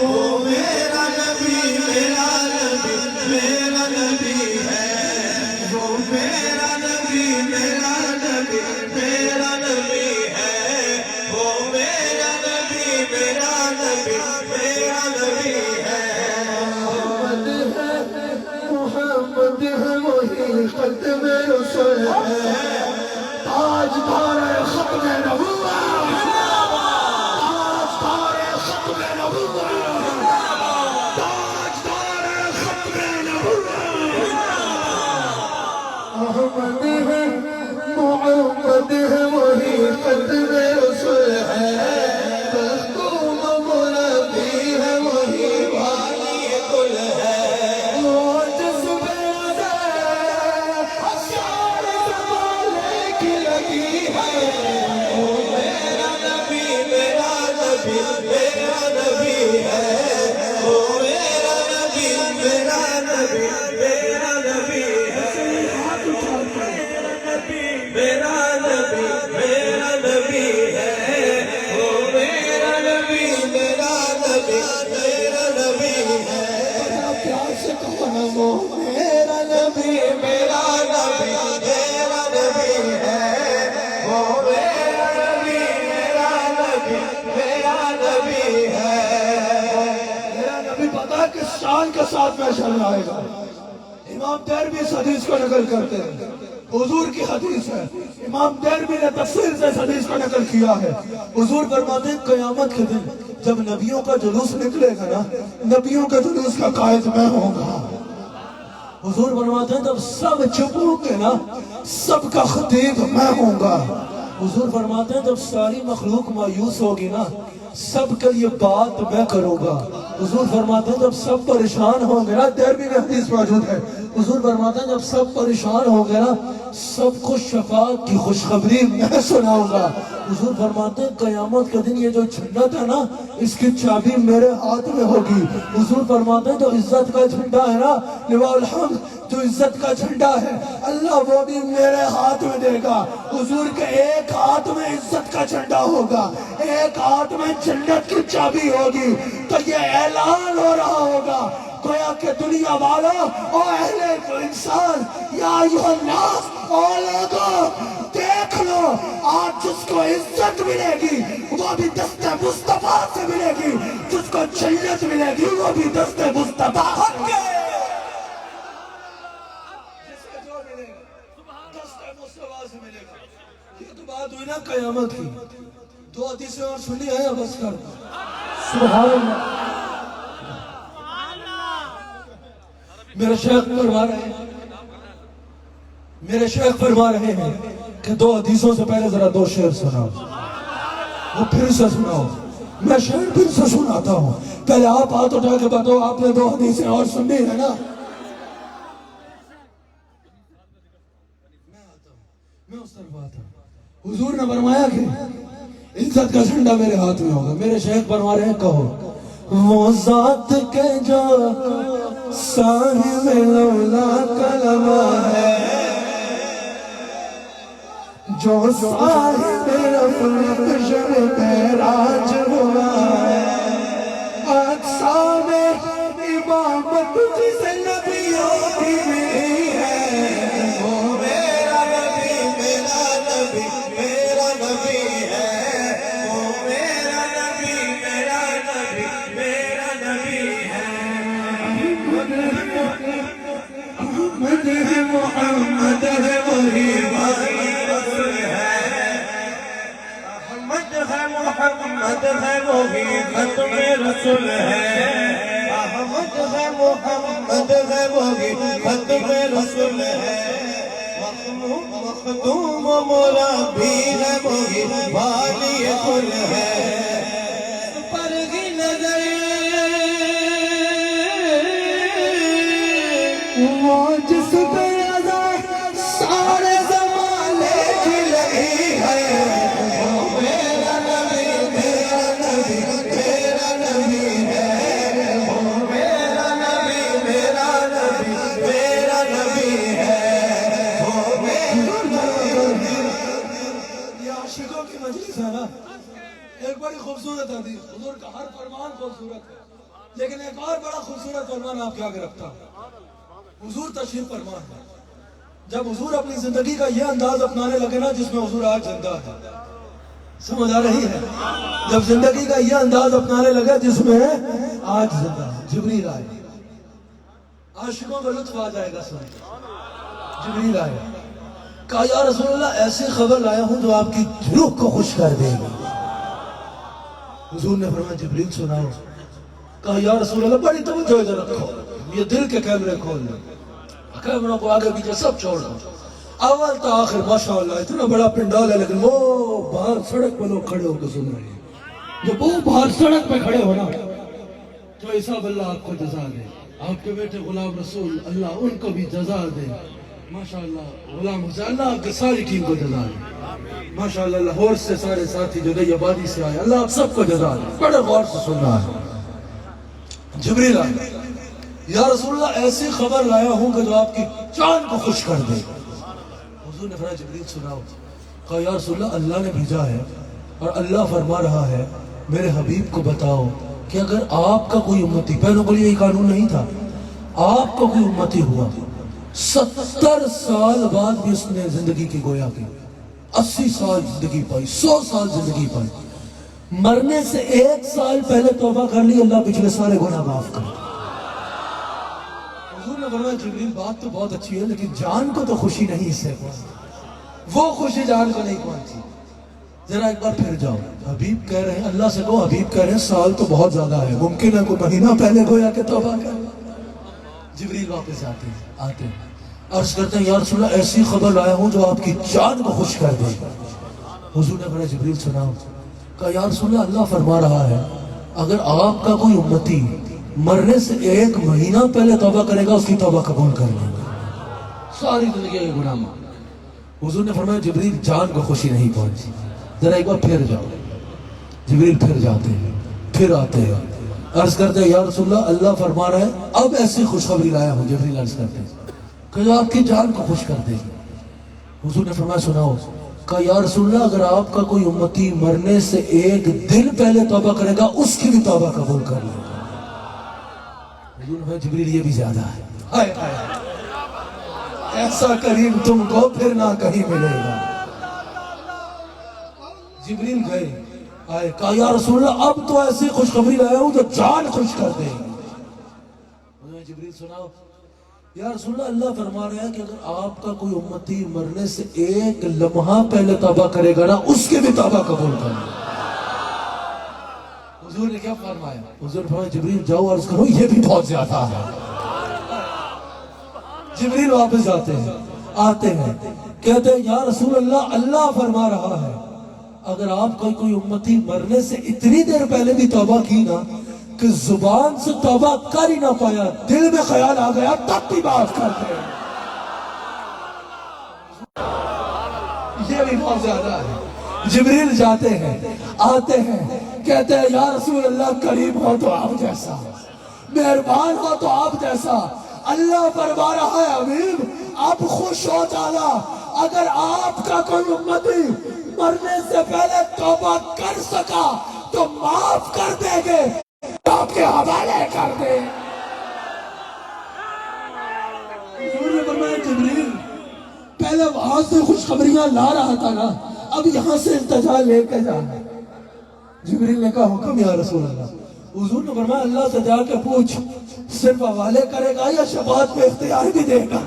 وہ میرا نبی میرا نبی میرا نبی ہے. وہ میرا نبی میرا نبی میرا نبی ہے. وہ میرا نبی میرا نبی میرا نبی ہے. محمد ہے وہی ختم رسول ہے. تاجدار ختم نبوت. تاجدار ختم نبوت. تاجدار ختم نبوت. احمد ہے محمد ہے وہی ختم رسول ہے. مختوم مربی ہے وہی والی کل ہے. وہ جذب اشعار زمانے کی لگی ہے. وہ میرا نبی میرا نبی میرا نبی ہے. وہ میرا نبی میرا نبی میرا نبی ہے. میرا نبی میرا نبی ہے. وہ میرا نبی میرا نبی میرا نبی ہے. پیار سے کہو نا وہ میرا نبی میرا نبی میرا نبی ہے. وہ میرا نبی میرا نبی میرا نبی ہے. میرا نبی پتا ہے کس شان کے ساتھ میں چل رہے گا. امام تیربی اس حدیث کو نقل کرتے ہیں. حضور کی حدیث ہے. امام تیربی نے تفسیر سے اس حدیث کو نقل کیا ہے. حضور فرماتے ہیں قیامت کے دن جب نبیوں کا جلوس نکلے گا نا نبیوں کے جلوس کا قائد میں ہوں گا. حضور فرماتے ہیں جب سب چپ ہوں گے نا سب کا خطیب میں ہوں گا. حضور فرماتے ہیں جب ساری مخلوق مایوس ہوگی نا سب کے لیے بات میں کروں گا. حضور فرماتے ہیں جب سب پریشان ہوں گے نا تیربی میں حدیث موجود ہے. حضور فرماتے ہیں جب سب پریشان ہوں گے نا سب کو شفاعت کی خوشخبری میں سناؤں گا. حضور فرماتے ہیں قیامت کے دن یہ جو جنت ہے نا اس کی چابی میرے ہاتھ میں ہوگی. حضور فرماتے ہیں جو عزت کا جھنڈا ہے نا لواء الحمد جو عزت کا جھنڈا ہے اللہ وہ بھی میرے ہاتھ میں دے گا. حضور کے ایک ہاتھ میں عزت کا جھنڈا ہوگا ایک ہاتھ میں جنت کی چابی ہوگی. تو یہ اعلان ہو رہا ہوگا گویا کہ دنیا والوں او اہل انسان یا ایھا الناس او لوگوں دیکھ لو آج جس کو عزت ملے گی وہ بھی دست مصطفیٰ سے ملے گی. جس کو جنت ملے گی وہ بھی دست مصطفیٰ کے یہ تو بات ہوئی نا قیامت کی. دو حدیثیں اور سنی ہے بس کر سبحان اللہ. میرے شیخ فرما رہے ہیں کہ دو حدیثوں سے پہلے ذرا دو شعر سناؤ. وہ پھر سے سناؤ. میں شعر پھر سے سناتا ہوں. پہلے آپ ہاتھ اٹھا کے بتاؤ آپ نے دو حدیثیں اور سنی ہے نا. میں اس طرف آتا ہوں. حضور نے فرمایا کہ عزت کا جھنڈا میرے ہاتھ میں ہوگا. میرے شیخ فرما رہے ہیں کہو وہ ذات کے جو صاحب لولا کلمہ ہے جو صاحب رفع معراج ہوا ہے اقسام امامت جسے نبیوں کی ملی ہے. وہ میرا نبی میرا نبی میرا نبی ہے. وہ میرا نبی میرا نبی میرا نبی ہے. محمد ہے محمد ہے وہی والی رسول ہے. محمد ہے محمد ہے وہی ختم رسول ہے. محمد ہے محمد ہے وہی ختم رسول ہے. مخدوم و مربی ہے وہی والی کل ہے پر کی نظر وہ جس پہ نظر سارے زمانے کی لگی ہے وہ میرا نبی میرا نبی میرا نبی ہے وہ میرا نبی میرا نبی میرا نبی ہے وہ میرا نبی یہ عاشقوں کی مجلس ہے نا ایک بڑی خوبصورت حدیث حضور کا ہر فرمان خوبصورت ہے لیکن ایک اور بڑا خوبصورت فرمان آپ کے آگے رکھتا ہوں حضور تشریف فرمان ہے جب حضور اپنی زندگی کا یہ انداز اپنانے لگے نا جس میں حضور آج زندہ ہے سمجھ آ رہی ہے جب زندگی کا یہ انداز اپنانے لگے جس میں آج زندہ ہے جبریل آئے عاشقوں کا لطف آ جائے گا سن جبریل آئے کہا یا رسول اللہ ایسی خبر لایا ہوں جو آپ کی روح کو خوش کر دے گی حضور نے فرمایا جبریل سناؤ کہا یا رسول اللہ بڑی توجہ ادھر رکھو یہ دل کے کیمرے کھول لیں کیمروں کو آگے پیچھے سب چھوڑ دو اول تا آخر ماشاءاللہ اتنا بڑا پنڈال ہے لیکن وہ باہر سڑک پہ لوگ کھڑے ہو کے سن رہے ہیں جو وہ باہر سڑک پہ کھڑے ہو نا تو حساب اللہ آپ کو جزا دے آپ کے بیٹے غلام رسول اللہ ان کو بھی جزا دے ماشاءاللہ غلام حسین اللہ آپ کے ساری ٹیم کو جزا دے ماشاءاللہ لاہور سے سارے ساتھی جو نئی آبادی سے آئے اللہ آپ سب کو جزا دے بڑے غور سے سننا ہے جبریل آئے یا رسول اللہ ایسی خبر لایا ہوں کہ جو آپ کی جان کو خوش کر دے حضور نے فرمایا جبریل سناؤ کہا یا رسول اللہ اللہ نے بھیجا ہے اور اللہ فرما رہا ہے میرے حبیب کو بتاؤ کہ اگر آپ کا کوئی امتی پہلوں کو یہ قانون نہیں تھا آپ کا کوئی امتی ہوا 70 سال بعد بھی اس نے زندگی کی گویا کی 80 سال زندگی پائی 100 سال زندگی پائی مرنے سے 1 سال پہلے توبہ کر لی اللہ پچھلے سارے گناہ معاف کر حضور نے فرمایا جبریل بات تو بہت اچھی ہے لیکن جان کو تو خوشی نہیں اس سے وہ خوشی جان کو نہیں پہنچی ذرا ایک بار پھر جاؤ حبیب کہہ رہے ہیں اللہ سے کہو حبیب کہہ رہے ہیں سال تو بہت زیادہ ہے ممکن ہے کوئی مہینہ پہلے گویا کہ توبہ کر جبریل واپس آتے ہیں عرض کرتے ہیں یا رسول اللہ ایسی خبر لایا ہوں جو آپ کی جان کو خوش کر دے حضور نے فرمایا جبریل سناؤ کہا یا رسول اللہ اللہ فرما رہا ہے اگر آپ کا کوئی امتی مرنے سے 1 مہینہ پہلے توبہ کرے گا اس کی توبہ قبول کر لے گا ساری زندگی کے گناہ معاف حضور نے فرمایا جبریل جان کو خوشی نہیں پہنچی ذرا ایک بار پھر جاؤ جبریل پھر جاتے ہیں پھر آتے ہیں عرض کرتے ہیں یا رسول اللہ اللہ فرما رہا ہے اب ایسی خوشخبری لایا ہوں جبریل عرض کرتے ہیں کہ جو آپ کی جان کو خوش کر دے گی حضور نے فرمایا سناؤ کہا یا رسول اللہ اگر آپ کا کوئی امتی مرنے سے 1 دن پہلے توبہ کرے گا اس کی بھی توبہ قبول کر لے گا حضور نے فرمایا جبریل یہ بھی زیادہ ہے ہائے ہائے ایسا کریم تم کو پھر نہ کہیں ملے گا جبریل گئے آئے کہا یا رسول اللہ اب تو ایسی خوشخبری لایا ہوں جو جان خوش کر دے گی جبریل سناؤ یا رسول اللہ اللہ فرما رہا ہے کہ اگر آپ کا کوئی امتی مرنے سے 1 لمحہ پہلے توبہ کرے گا نا اس کے بھی توبہ قبول کر لے حضور نے کیا فرمایا حضور نے فرمایا جبریل جاؤ عرض کرو یہ بھی بہت زیادہ ہے جبریل واپس آتے ہیں کہتے ہیں یا رسول اللہ اللہ فرما رہا ہے اگر آپ کا کوئی امتی مرنے سے اتنی دیر پہلے بھی توبہ کی نا کہ زبان سے توبہ کر ہی نہ پایا دل میں خیال آ گیا تب بھی معاف کر دے یہ بھی بہت زیادہ ہے جبریل جاتے ہیں آتے ہیں کہتے ہیں یا رسول اللہ کریم ہو تو آپ جیسا مہربان ہو تو آپ جیسا اللہ فرما رہا ہے حبیب آپ خوش ہو جانا اگر آپ کا کوئی امتی مرنے سے پہلے توبہ کر سکا تو معاف کر دیں گے آپ کے حوالے کر دے حضور نے فرمایا جبریل پہلے وہاں سے خوشخبریاں لا رہا تھا نا اب یہاں سے التجا لے کے جانا جبریل نے کہا حکم یا رسول اللہ حضور نے فرمایا اللہ سے جا کے پوچھ صرف حوالے کرے گا یا شفاعت پہ اختیار بھی دے گا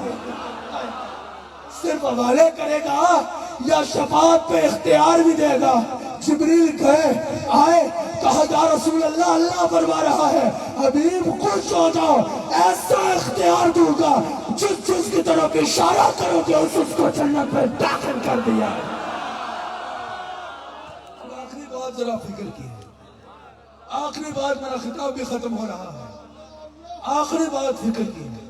صرف حوالے کرے گا یا شفاعت پہ اختیار بھی دے گا جبریل گئے آئے کہا یا رسول اللہ اللہ فرما رہا ہے حبیب خوش ہو جاؤ ایسا اختیار دوں گا जिस चीज की तरफ इशारा करोगे उसको जन्नत में दाखिल कर दिया। आखिरी बात जरा फिक्र की है, आखिरी बात, मेरा खिताब भी खत्म हो रहा है, आखिरी बात फिक्र की है।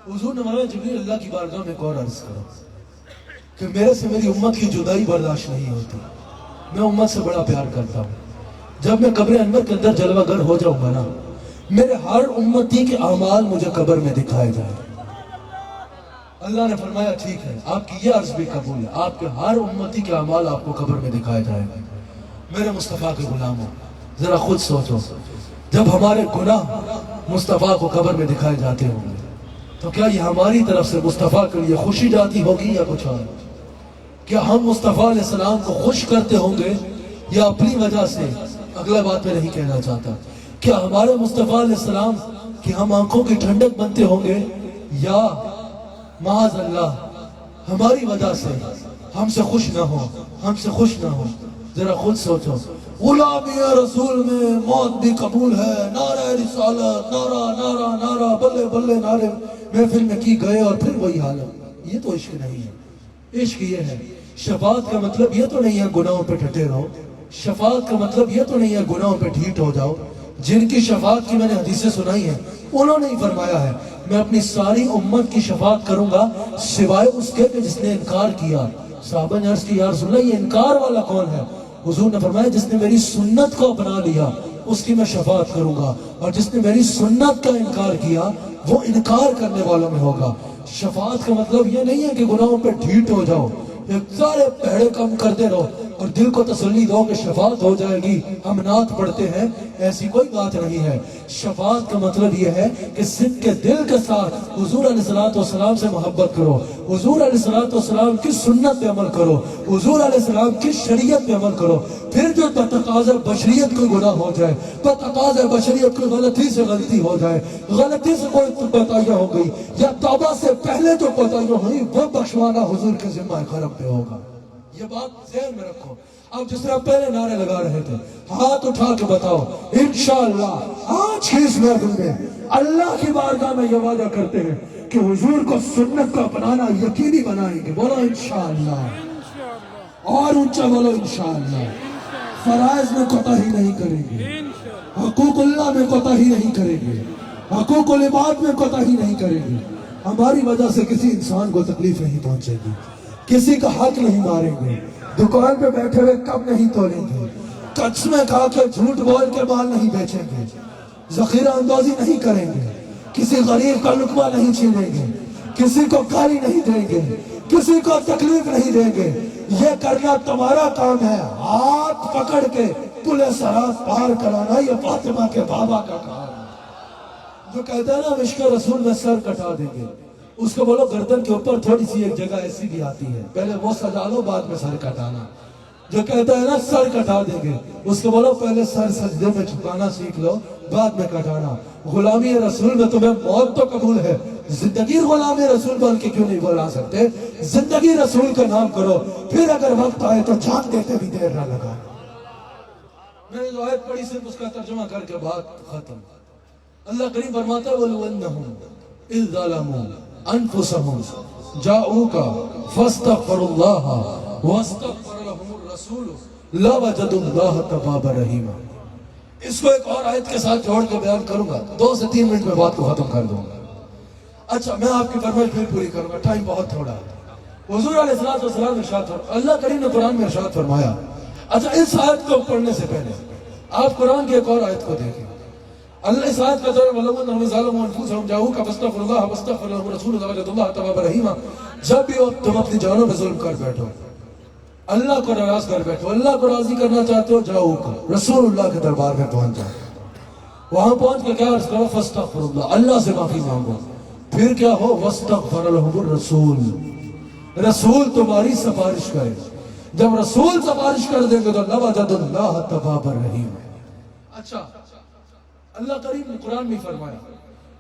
हुजूर ने फरमाया जिब्रील अल्लाह की बारगाह में कौन अर्ज करो कि मेरे से मेरी उम्मत की जुदाई बर्दाश्त नहीं होती, मैं उम्मत से बड़ा प्यार करता हूँ। जब मैं कब्र अनवर के अंदर जलवागर हो जाऊंगा ना, मेरे हर उम्मती के अमाल मुझे कब्र में दिखाए जाए। अल्लाह ने फरमाया ठीक है, आपकी ये अर्ज भी कबूल है, आपके हर उम्मती के अमाल आपको कब्र में दिखाए जाएंगे। मेरे मुस्तफ़ा के गुलामों, जरा खुद सोचो, जब हमारे गुनाह मुस्तफ़ा को कब्र में दिखाए जाते होंगे तो क्या ये हमारी तरफ से मुस्तफ़ा के लिए खुशी जाती होगी या कुछ और? क्या हम मुस्तफ़ा अलैहि सलाम को खुश करते होंगे या अपनी वजह से? अगला बात मैं नहीं कहना चाहता। क्या हमारे मुस्तफ़ा अलैहि सलाम की हम आंखों की ठंडक बनते होंगे या माज़ अल्लाह हमारी वजह से हमसे खुश ना हो, हमसे खुश ना हो? जरा खुद सोचो। गुलामी रसूल में मौत भी कबूल है, नारा रिसालत, नारा नारा नारा, बल्ले बल्ले नारे महफिल में की गए और फिर वही हालत। ये तो इश्क नहीं है। इश्क ये है, शफाअत का मतलब ये तो नहीं है गुनाहों पे डटे रहो, शफाअत का मतलब ये तो नहीं है गुनाहों पे ढीठ हो जाओ। जिनकी शफाअत की मैंने हदीसें सुनाई हैं उन्होंने ही फरमाया है मैं अपनी सारी उम्मत की शफाअत करूंगा सिवाय उसके कि जिसने इनकार किया। साहबा ने अर्ज़ की या रसूल अल्लाह ये इनकार वाला कौन है? हुजूर ने फरमाया जिसने मेरी सुन्नत को अपना लिया उसकी मैं शफाअत करूंगा, और जिसने मेरी सुन्नत का इनकार किया वो इनकार करने वालों में होगा। शफाअत का मतलब ये नहीं है कि गुनाहों पे ढीठ हो जाओ, सारे पहड़े कम करते रहो और दिल को तसल्ली दो कि शफाअत हो जाएगी, हम नात पढ़ते हैं, ऐसी कोई बात नहीं है। शफाअत का मतलब यह है कि सिद्क़े दिल के साथ हुजूर अलैहिस्सलातु वस्सलाम से मोहब्बत करो, हुजूर अलैहिस्सलातु वस्सलाम की सुन्नत पे अमल करो, हुजूर अलैहिस्सलाम की शरीयत पे अमल करो। फिर जो बतकाज़ा बशरियत कोई गुनाह हो जाए, बतकाज़ा बशरियत कोई गलती से गलती हो जाए, गलती से कोई कोताही हो गई या तौबा से पहले जो कोताही हुई वो बख्शवाना हुजूर के ज़िम्मा करम पे होगा। ये बात ज़हन में रखो। अब जिस तरह पहले नारे लगा रहे थे, हाथ उठा के बताओ इंशाअल्लाह आज की इस महफिल में अल्लाह की बारगाह में ये वादा करते हैं कि हुजूर को सुन्नत का अपनाना यकीनी बनाएंगे। बोलो इंशाअल्लाह, और ऊंचा बोलो इंशाअल्लाह। फराइज में कोताही नहीं करेंगे, हकूकुल्लाह में कोताही नहीं करेंगे, हकूकुल इबाद में कोताही नहीं करेंगे। हमारी वजह से किसी इंसान को तकलीफ नहीं पहुंचेगी, किसी का हक नहीं मारेंगे, दुकान पे बैठे हुए कब नहीं तोड़ेंगे, कस्में खा के झूठ बोल के माल नहीं बेचेंगे, जखीरा अंदाजी नहीं करेंगे, किसी गरीब का लुकमा नहीं छीनेंगे, किसी को गाली नहीं देंगे, किसी को तकलीफ नहीं देंगे। ये करना तुम्हारा काम है। हाथ पकड़ के पुलिस सरात पार कराना ये फातिमा के बाबा का काम है। जो कहता है ना इश्क़ रसूल में सर कटा देंगे, उसको बोलो गर्दन के ऊपर थोड़ी सी एक जगह ऐसी भी आती है, पहले वो सजा लो बाद में सर कटाना। जो कहता है ना सर कटा देंगे, उसको बोलो पहले सर सजदे में झुकाना सीख लो बाद में कटाना। गुलामी रसूल में तुम्हें मौत तो कबूल है, जिंदगी गुलामी रसूल बोल के क्यों नहीं बोला सकते? जिंदगी रसूल का नाम करो, फिर अगर वक्त आए तो जान देते भी देर ना लगा। मैंने जो आयत पढ़ी सिर्फ उसका तर्जुमा करके बात खत्म। अल्लाह करीम फरमाता है वलवन्नहुम इज़ ज़लमू अनफुसहुम जाऊका फस्तगफिरुल्लाह वस्तगफर लहुमुर रसूल लवजदुल्लाह तव्वाबर रहीमा। इसको एक और आयत के साथ जोड़ के बयान करूंगा, 2 से 3 मिनट में बात को खत्म कर दूंगा। अच्छा, मैं आपकी फरमाइश फिर पूरी करूंगा, टाइम बहुत थोड़ा है। हुजूर अलैहिस्सलातु वस्सलाम ने इरशाद फरमाया, अल्लाह करीम ने कुरान में इरशाद फरमाया। अच्छा, इस आयत को पढ़ने से पहले आप कुरान की एक और आयत को देखें। अल्लाह इस आयत का जब भी तुम अपनी जानों में जुल्म कर बैठो, अल्लाह को नाराज कर बैठो, अल्लाह को राजी करना चाहते हो, जाओ रसूलुल्लाह के दरबार में पहुंच जाओ। वहां पहुंच के क्या अर्ज करो? फस्तगफिरुल्लाह, अल्लाह से माफी मांगो। फिर क्या हो? वस्तगफर लहुमुर रसूल, रसूल तुम्हारी सिफारिश करे। जब रसूल सिफारिश कर देंगे तो लवजदुल्लाह तव्वाबर रहीम। अच्छा, अल्लाह करीम ने कुरान में फरमाया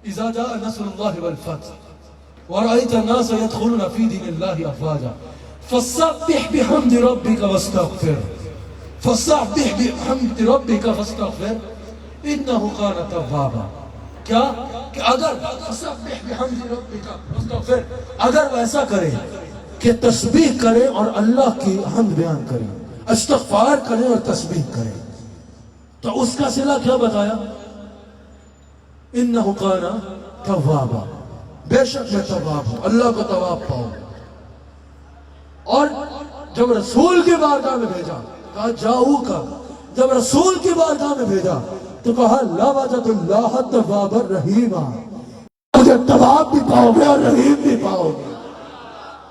इज़ा जाअ नस्रुल्लाहि वल फत्ह व रअयत अन्नास यदखुलूना फी दीनिल्लाहि अफ़वाजा फसब्बिह बिहम्दि रब्बिका वस्तगफिर, फसब्बिह बिहम्दि रब्बिका वस्तगफिर इन्नहु कान तव्वाबा। क्या کہ اگر ویسا کرے کہ تسبیح کرے اور اللہ کی حمد بیان کرے، استغفار کرے اور تسبیح کرے، تو اس کا صلہ کیا بتایا؟ انہ کان توابا، بے شک میں تواب ہوں، اللہ کو تواب پاؤں۔ اور جب رسول کی بارگاہ میں بھیجا، کہا جاؤ کا، جب رسول کی بارگاہ میں بھیجا تو کہا لا وجد اللہ تواب الرحیم، مجھے تواب بھی پاؤ گے اور رحیم بھی پاؤ گے۔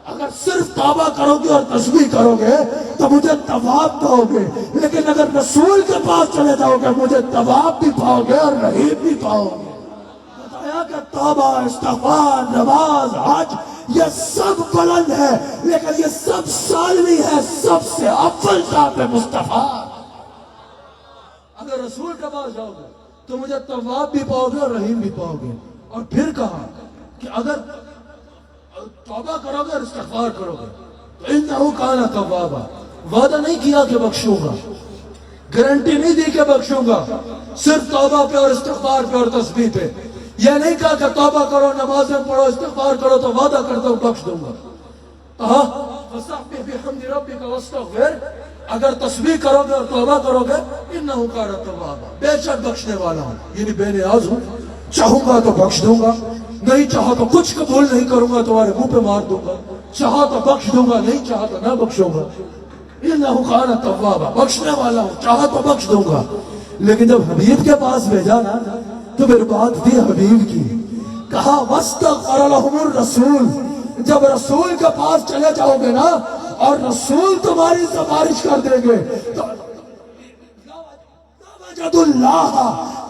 اگر صرف توبہ کرو گے اور تسبیح کرو گے تو مجھے تواب پاؤ گے، لیکن اگر رسول کے پاس چلے جاؤ گے مجھے تواب بھی پاؤ گے اور رحیم بھی پاؤ گے۔ بتایا کہ توبہ، استغفار، نماز، حج یہ سب بلند ہے، لیکن یہ سب ثانوی ہے، سب سے اول ذات مصطفیٰ۔ اگر رسول کے پاس جاؤ گے تو مجھے تواب بھی پاؤ گے اور رحیم بھی پاؤ گے۔ اور پھر کہا کہ اگر توبہ کرو گے اور استغفار کرو گے تو انہو کان توابا، وعدہ نہیں کیا کہ بخشوں گا، گارنٹی نہیں دی کہ بخشوں گا، صرف توبہ پہ اور استغفار پہ اور تسبیح پہ۔ یہ نہیں کہا کہ توبہ کرو، نمازیں پڑھو، استغفار کرو تو وعدہ کرتا ہوں بخش دوں گا۔ کہا فسبح بحمد ربک واستغفر، اگر تسبیح کرو گے اور توبہ کرو گے انہو کان توابا، بے شک بخشنے والا ہوں، یعنی بے نیاز ہوں، چاہوں گا تو بخش دوں گا، نہیں چاہا تو کچھ قبول نہیں کروں گا، تمہارے منہ پہ مار دوں گا، چاہا تو بخش دوں گا، نہیں چاہا تو نہ بخشوں گا۔ انہو کان توابا، بخشنے والا ہوں، چاہا تو بخش دوں گا۔ لیکن جب حبیب کے پاس بھیجا نا تو پھر بات تھی حبیب کی، کہا واستغفر لهم الرسول، جب رسول کے پاس چلے جاؤ گے نا اور رسول تمہاری سفارش کر دیں گے تو وجد اللہ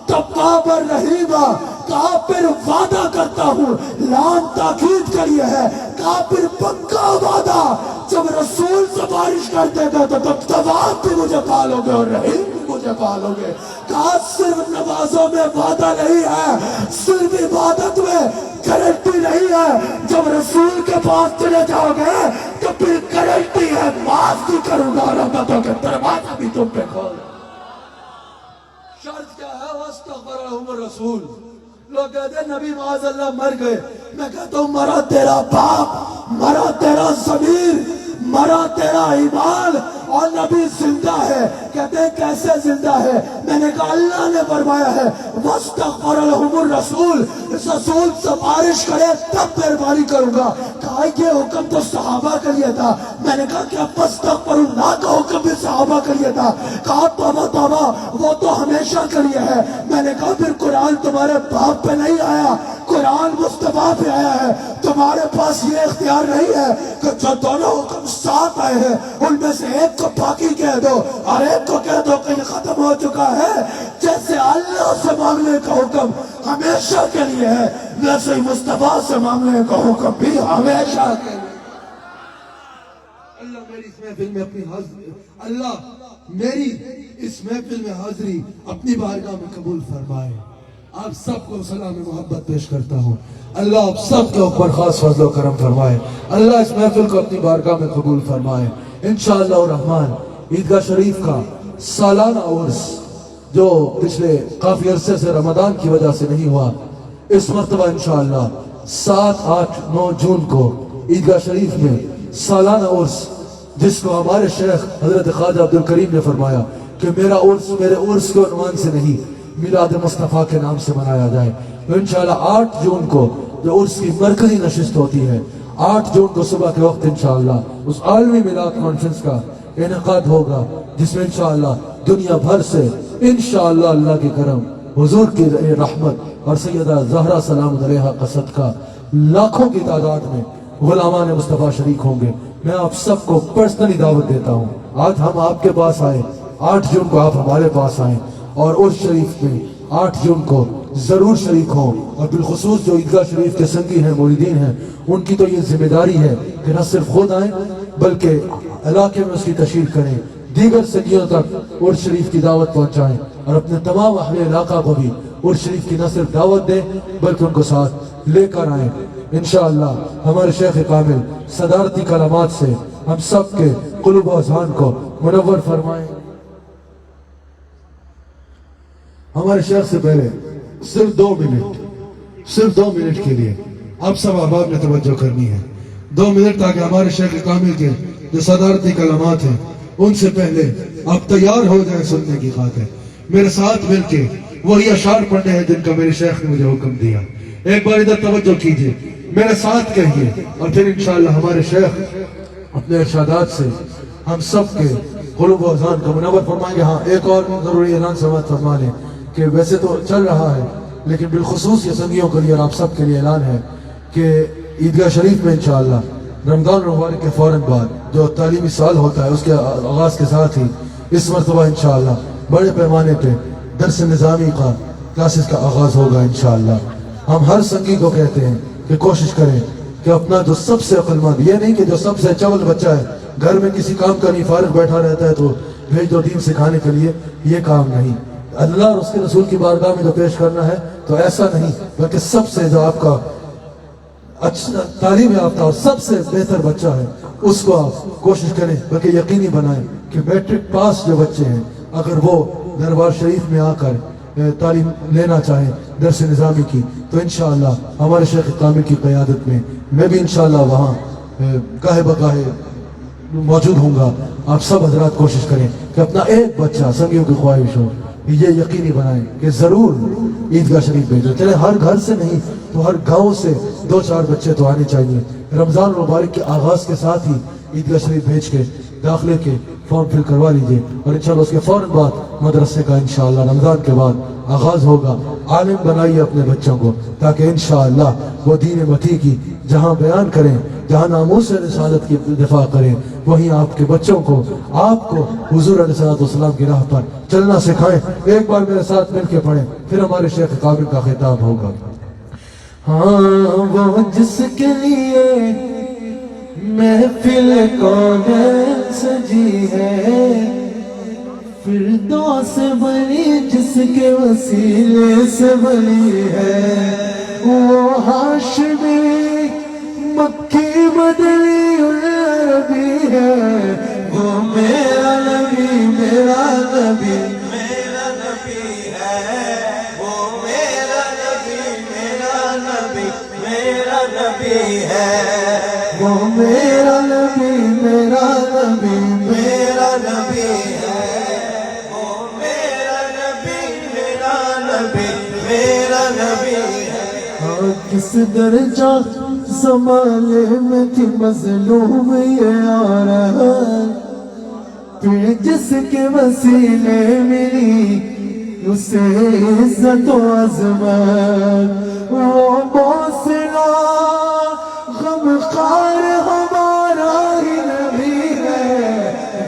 توابا رحیما، کہا پھر وعدہ کرتا ہوں، لام تاکید کے لیے ہے، کہا پھر پکا وعدہ، جب رسول سفارش کر دے گا تو تب تواب بھی مجھے پالو گے اور رحیم بھی مجھے پالو گے۔ کہا صرف نمازوں میں وعدہ نہیں ہے، صرف عبادت میں گارنٹی نہیں ہے، جب رسول کے پاس چلے جاؤ گے تو پھر گارنٹی ہے معاف بھی کروں گا اور رحمتوں کے دروازہ بھی تم پہ کھول۔ شرط کیا ہے؟ واستغفر لهم الرسول۔ لوگ کہتے ہیں نبی معاذ اللہ مر گئے، میں کہتا ہوں مرا تیرا باپ، مرا تیرا ضمیر، مرا تیرا ایمان، اور نبی زندہ ہے۔ کہتے ہیں کیسے زندہ ہے؟ میں نے کہا اللہ نے فرمایا ہے واستغفر لهم الرسول، رسول سفارش کرے تب مہربانی کروں گا۔ کہا یہ حکم تو صحابہ کے لیے تھا، میں نے کہا کیا فاستغفر اللہ کا حکم بھی صحابہ کے لیے تھا؟ کہا توبہ توبہ وہ تو ہمیشہ کے لیے ہے۔ میں نے کہا پھر قرآن تمہارے باپ پہ نہیں آیا، قرآن مصطفیٰ پہ آیا ہے، تمہارے پاس یہ اختیار نہیں ہے کہ جو دونوں حکم ساتھ آئے ہیں ان میں سے ایک کو باقی کہہ دو اور ایک کو کہہ دو کہ یہ ختم ہو چکا ہے۔ جیسے اللہ سے مانگنے کا حکم ہمیشہ کے لیے ہے، ویسے ہی مصطفیٰ سے مانگنے کا حکم بھی ہمیشہ کے لیے۔ اللہ میری اس محفل میں اپنی حاضری، اللہ میری اس محفل میں حاضری اپنی بارگاہ میں قبول فرمائے۔ آپ سب کو سلام محبت پیش کرتا ہوں، اللہ آپ سب کے اوپر خاص فضل و کرم فرمائے، اللہ اس محفل کو اپنی بارگاہ میں قبول فرمائے۔ انشاءاللہ الرحمن عیدگاہ شریف کا سالانہ عرس جو پچھلے کافی عرصے سے رمضان کی وجہ سے نہیں ہوا، اس مرتبہ انشاءاللہ 7، 8، 9 جون کو عیدگاہ شریف میں سالانہ عرس، جس کو ہمارے شیخ حضرت خواجہ عبدالکریم نے فرمایا کہ میرا عرس میرے عرس کے عنوان سے نہیں، میلاد مصطفیٰ کے نام سے منایا جائے۔ تو انشاءاللہ 8 جون کو جو عرس کی مرکزی نشست ہوتی ہے، 8 جون کو صبح کے وقت انشاءاللہ اس عالمی میلاد کانفرنس کا انعقاد ہوگا، جس میں انشاءاللہ دنیا بھر سے انشاءاللہ اللہ کی کرم، حضور کی رحمت اور سیدہ زہرا سلام علیہا کا صدقہ لاکھوں کی تعداد میں غلامان مصطفیٰ شریک ہوں گے۔ میں آپ سب کو پرسنلی دعوت دیتا ہوں، آج ہم آپ کے پاس آئے، 8 جون کو آپ ہمارے پاس آئیں اور عرس شریف میں 8 جون کو ضرور شریک ہوں، اور بالخصوص جو عیدگاہ شریف کے سنگی ہیں، موریدین ہیں، ان کی تو یہ ذمہ داری ہے کہ نہ صرف خود آئیں بلکہ علاقے میں اس کی تشہیر کریں، دیگر سنگیوں تک عرس شریف کی دعوت پہنچائیں، اور اپنے تمام اہل علاقہ کو بھی عرس شریف کی نہ صرف دعوت دیں بلکہ ان کو ساتھ لے کر آئیں۔ انشاءاللہ ہمارے شیخ کامل صدارتی کلمات سے ہم سب کے قلوب و اذہان کو منور فرمائیں۔ ہمارے شیخ سے پہلے صرف 2 منٹ सिर्फ 2 मिनट के लिए आप सब अहबाब ने तवज्जो करनी है। 2 मिनट ताकि हमारे शेख कामिल के जो सदारती कलमात हैं उनसे पहले आप तैयार हो जाएं सुनने की खातिर। मेरे साथ मिलके वही अशार पढ़ने हैं जिनका मेरे शेख ने मुझे हुक्म दिया। एक बार इधर तवज्जो कीजिए, मेरे साथ कहिए और फिर इंशाअल्लाह हमारे शेख अपने इरशादात से हम सब के क़ुलूब व अज़ान को मुनव्वर फरमाएंगे। हाँ, एक और ज़रूरी ऐलान समाअत फरमा लें कि वैसे तो चल रहा है लेकिन बिलखुसूस ये संगियों के लिए और आप सब के लिए ऐलान है कि ईदगाह शरीफ में इंशाअल्लाह रमज़ान मुबारक के फ़ौरन बाद जो तालीमी साल होता है उसके आगाज़ के साथ ही इस मरतबा इंशाअल्लाह बड़े पैमाने पे दर्स निज़ामी का क्लासेस का आगाज़ होगा इंशाअल्लाह। हम हर संगी को कहते हैं कि कोशिश करें कि अपना जो सबसे अक्लमंद, ये नहीं कि जो सबसे चवल बच्चा है घर में किसी काम का नहीं फारिग बैठा रहता है तो भेज दो दीन सिखाने के लिए, ये काम नहीं। अल्लाह और उसके रसूल की बारगाह में जो पेश करना है तो ऐसा नहीं, बल्कि सबसे जो आपका अच्छा तालीम याफ्ता और सबसे बेहतर बच्चा है उसको आप कोशिश करें, बल्कि यकीनी बनाएं कि मैट्रिक पास जो बच्चे हैं अगर वो दरबार शरीफ में आकर तालीम लेना चाहें दर्स निज़ामी की तो इंशाअल्लाह हमारे शेख कामिल की क़यादत में मैं भी इंशाअल्लाह वहाँ गाहे बगाहे मौजूद होऊंगा। आप सब हजरात कोशिश करें कि अपना एक बच्चा संगियों की ख्वाहिश हो, ये यकीनी बनाएं कि ज़रूर ईदगाह शरीफ भेजो। चले हर घर से नहीं तो हर गांव से 2-4 बच्चे तो आने चाहिए। रमज़ान मुबारक के आगाज़ के साथ ही ईदगाह शरीफ भेज के दाखिले के फॉर्म फिल करवा लीजिए और इंशाअल्लाह उसके फ़ौरन बाद मदरसे का इंशाअल्लाह रमज़ान के बाद आगाज़ होगा। आलिम बनाइए अपने बच्चों को ताकि इंशाअल्लाह वो दीन मती की जहाँ बयान करें, जहाँ नामूस रिसालत की दिफा करें, वहीं आपके बच्चों को आपको हुजूर अलैहिस्सलाम की राह पर चलना सिखाएं। एक बार मेरे साथ मिल के पढ़ें, फिर हमारे शेख काबिल का खिताब होगा। हाँ, वो जिसके लिए महफिल कौन सजी है, फिरदौस बनी जिसके वसीले से बनी है, वो हाशमी मक्की मदनी अरबी है, वो मेरा नबी मेरा नबी मेरा नबी है, वो मेरा नबी मेरा नबी मेरा नबी है, वो मेरा नबी मेरा नबी मेरा नबी है, वो मेरा नबी मेरा नबी मेरा नबी है। हाँ, किस दर्जा ज़माने में थी मज़लूम ये औरत, फिर जिसके वसीले मिली उसे इज़्ज़त व अज़मत, वो मौसिला गमखार हमारा ही नबी है,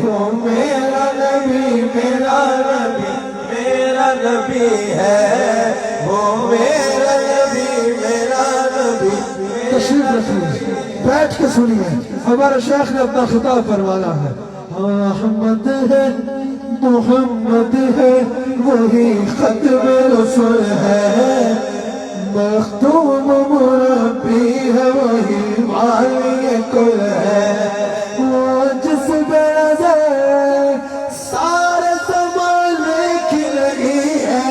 वो मेरा नबी मेरा नबी मेरा नबी है, वो मेरा नबी मेरा नबी। तशरीफ रखिए, बैठ के सुनिए, हमारे शेख ने अपना खिताब फरमाना है। अहमद है मोहम्मद है वही खत्म रसूल है, मखदूम मुरब्बी है वही वाली कुल है, वो जिस बेनज़र सारे ज़माने की लगी है,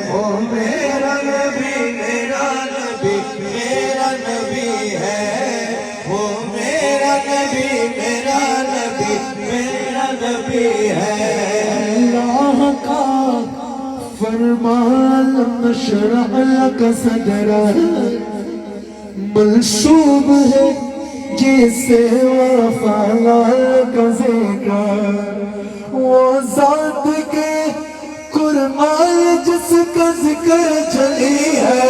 वो मेरा नबी मेरा नबी मेरा नबी है, वो मेरा नबी मेरा नबी मेरा नबी है। अल्लाह का फरमान नशरह लक सदरक मंसूब है जिसे वफ़ाल का ज़िक्र, वो ज़ात के कुर्बान जिसका ज़िक्र चली है,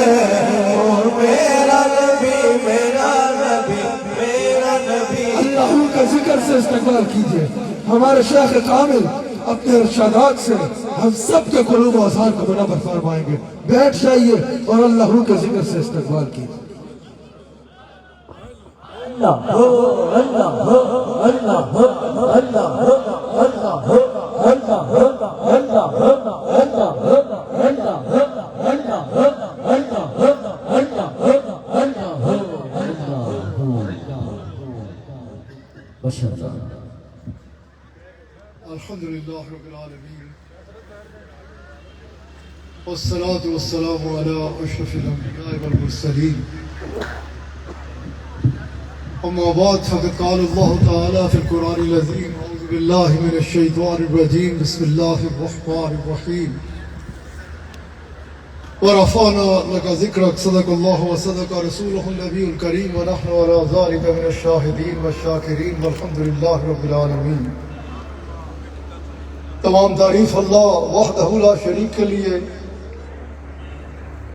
वो मेरा नबी मेरा नबी मेरा नबी। अल्लाह का जिक्र से इस्तक़बाल कीजिए। हमारे शेख कामिल अपने इरशादात से हम सब के क़ुलूब व अज़ान को मुनव्वर फरमाएंगे। बैठ जाइए और अल्लाह के जिक्र से इस्तक़बाल कीजिए। अल्लाह हो अल्लाह हो अल्लाह हो अल्लाह हो अल्लाह हो अल्लाह हो अल्लाह हो अल्लाह हो अल्लाह हो अल्लाह हो अल्लाह हो अल्लाह हो अल्लाह हो माशाअल्लाह। अल्हम्दुलिल्लाह रब्बिल आलमीन والصلاة والسلام على أشرف الأنبياء والمرسلين أما بعد فقد قال الله تعالى في القرآن العظيم أعوذ بالله من الشيطان الرجيم بسم الله الرحمن الرحيم ورفعنا لك ذكرك صدق الله وصدق رسوله النبي الكريم ونحن على ذلك من الشاهدين والشاكرين والحمد لله رب العالمين. تمام تعریف اللہ وحدہ لا شریک کے لیے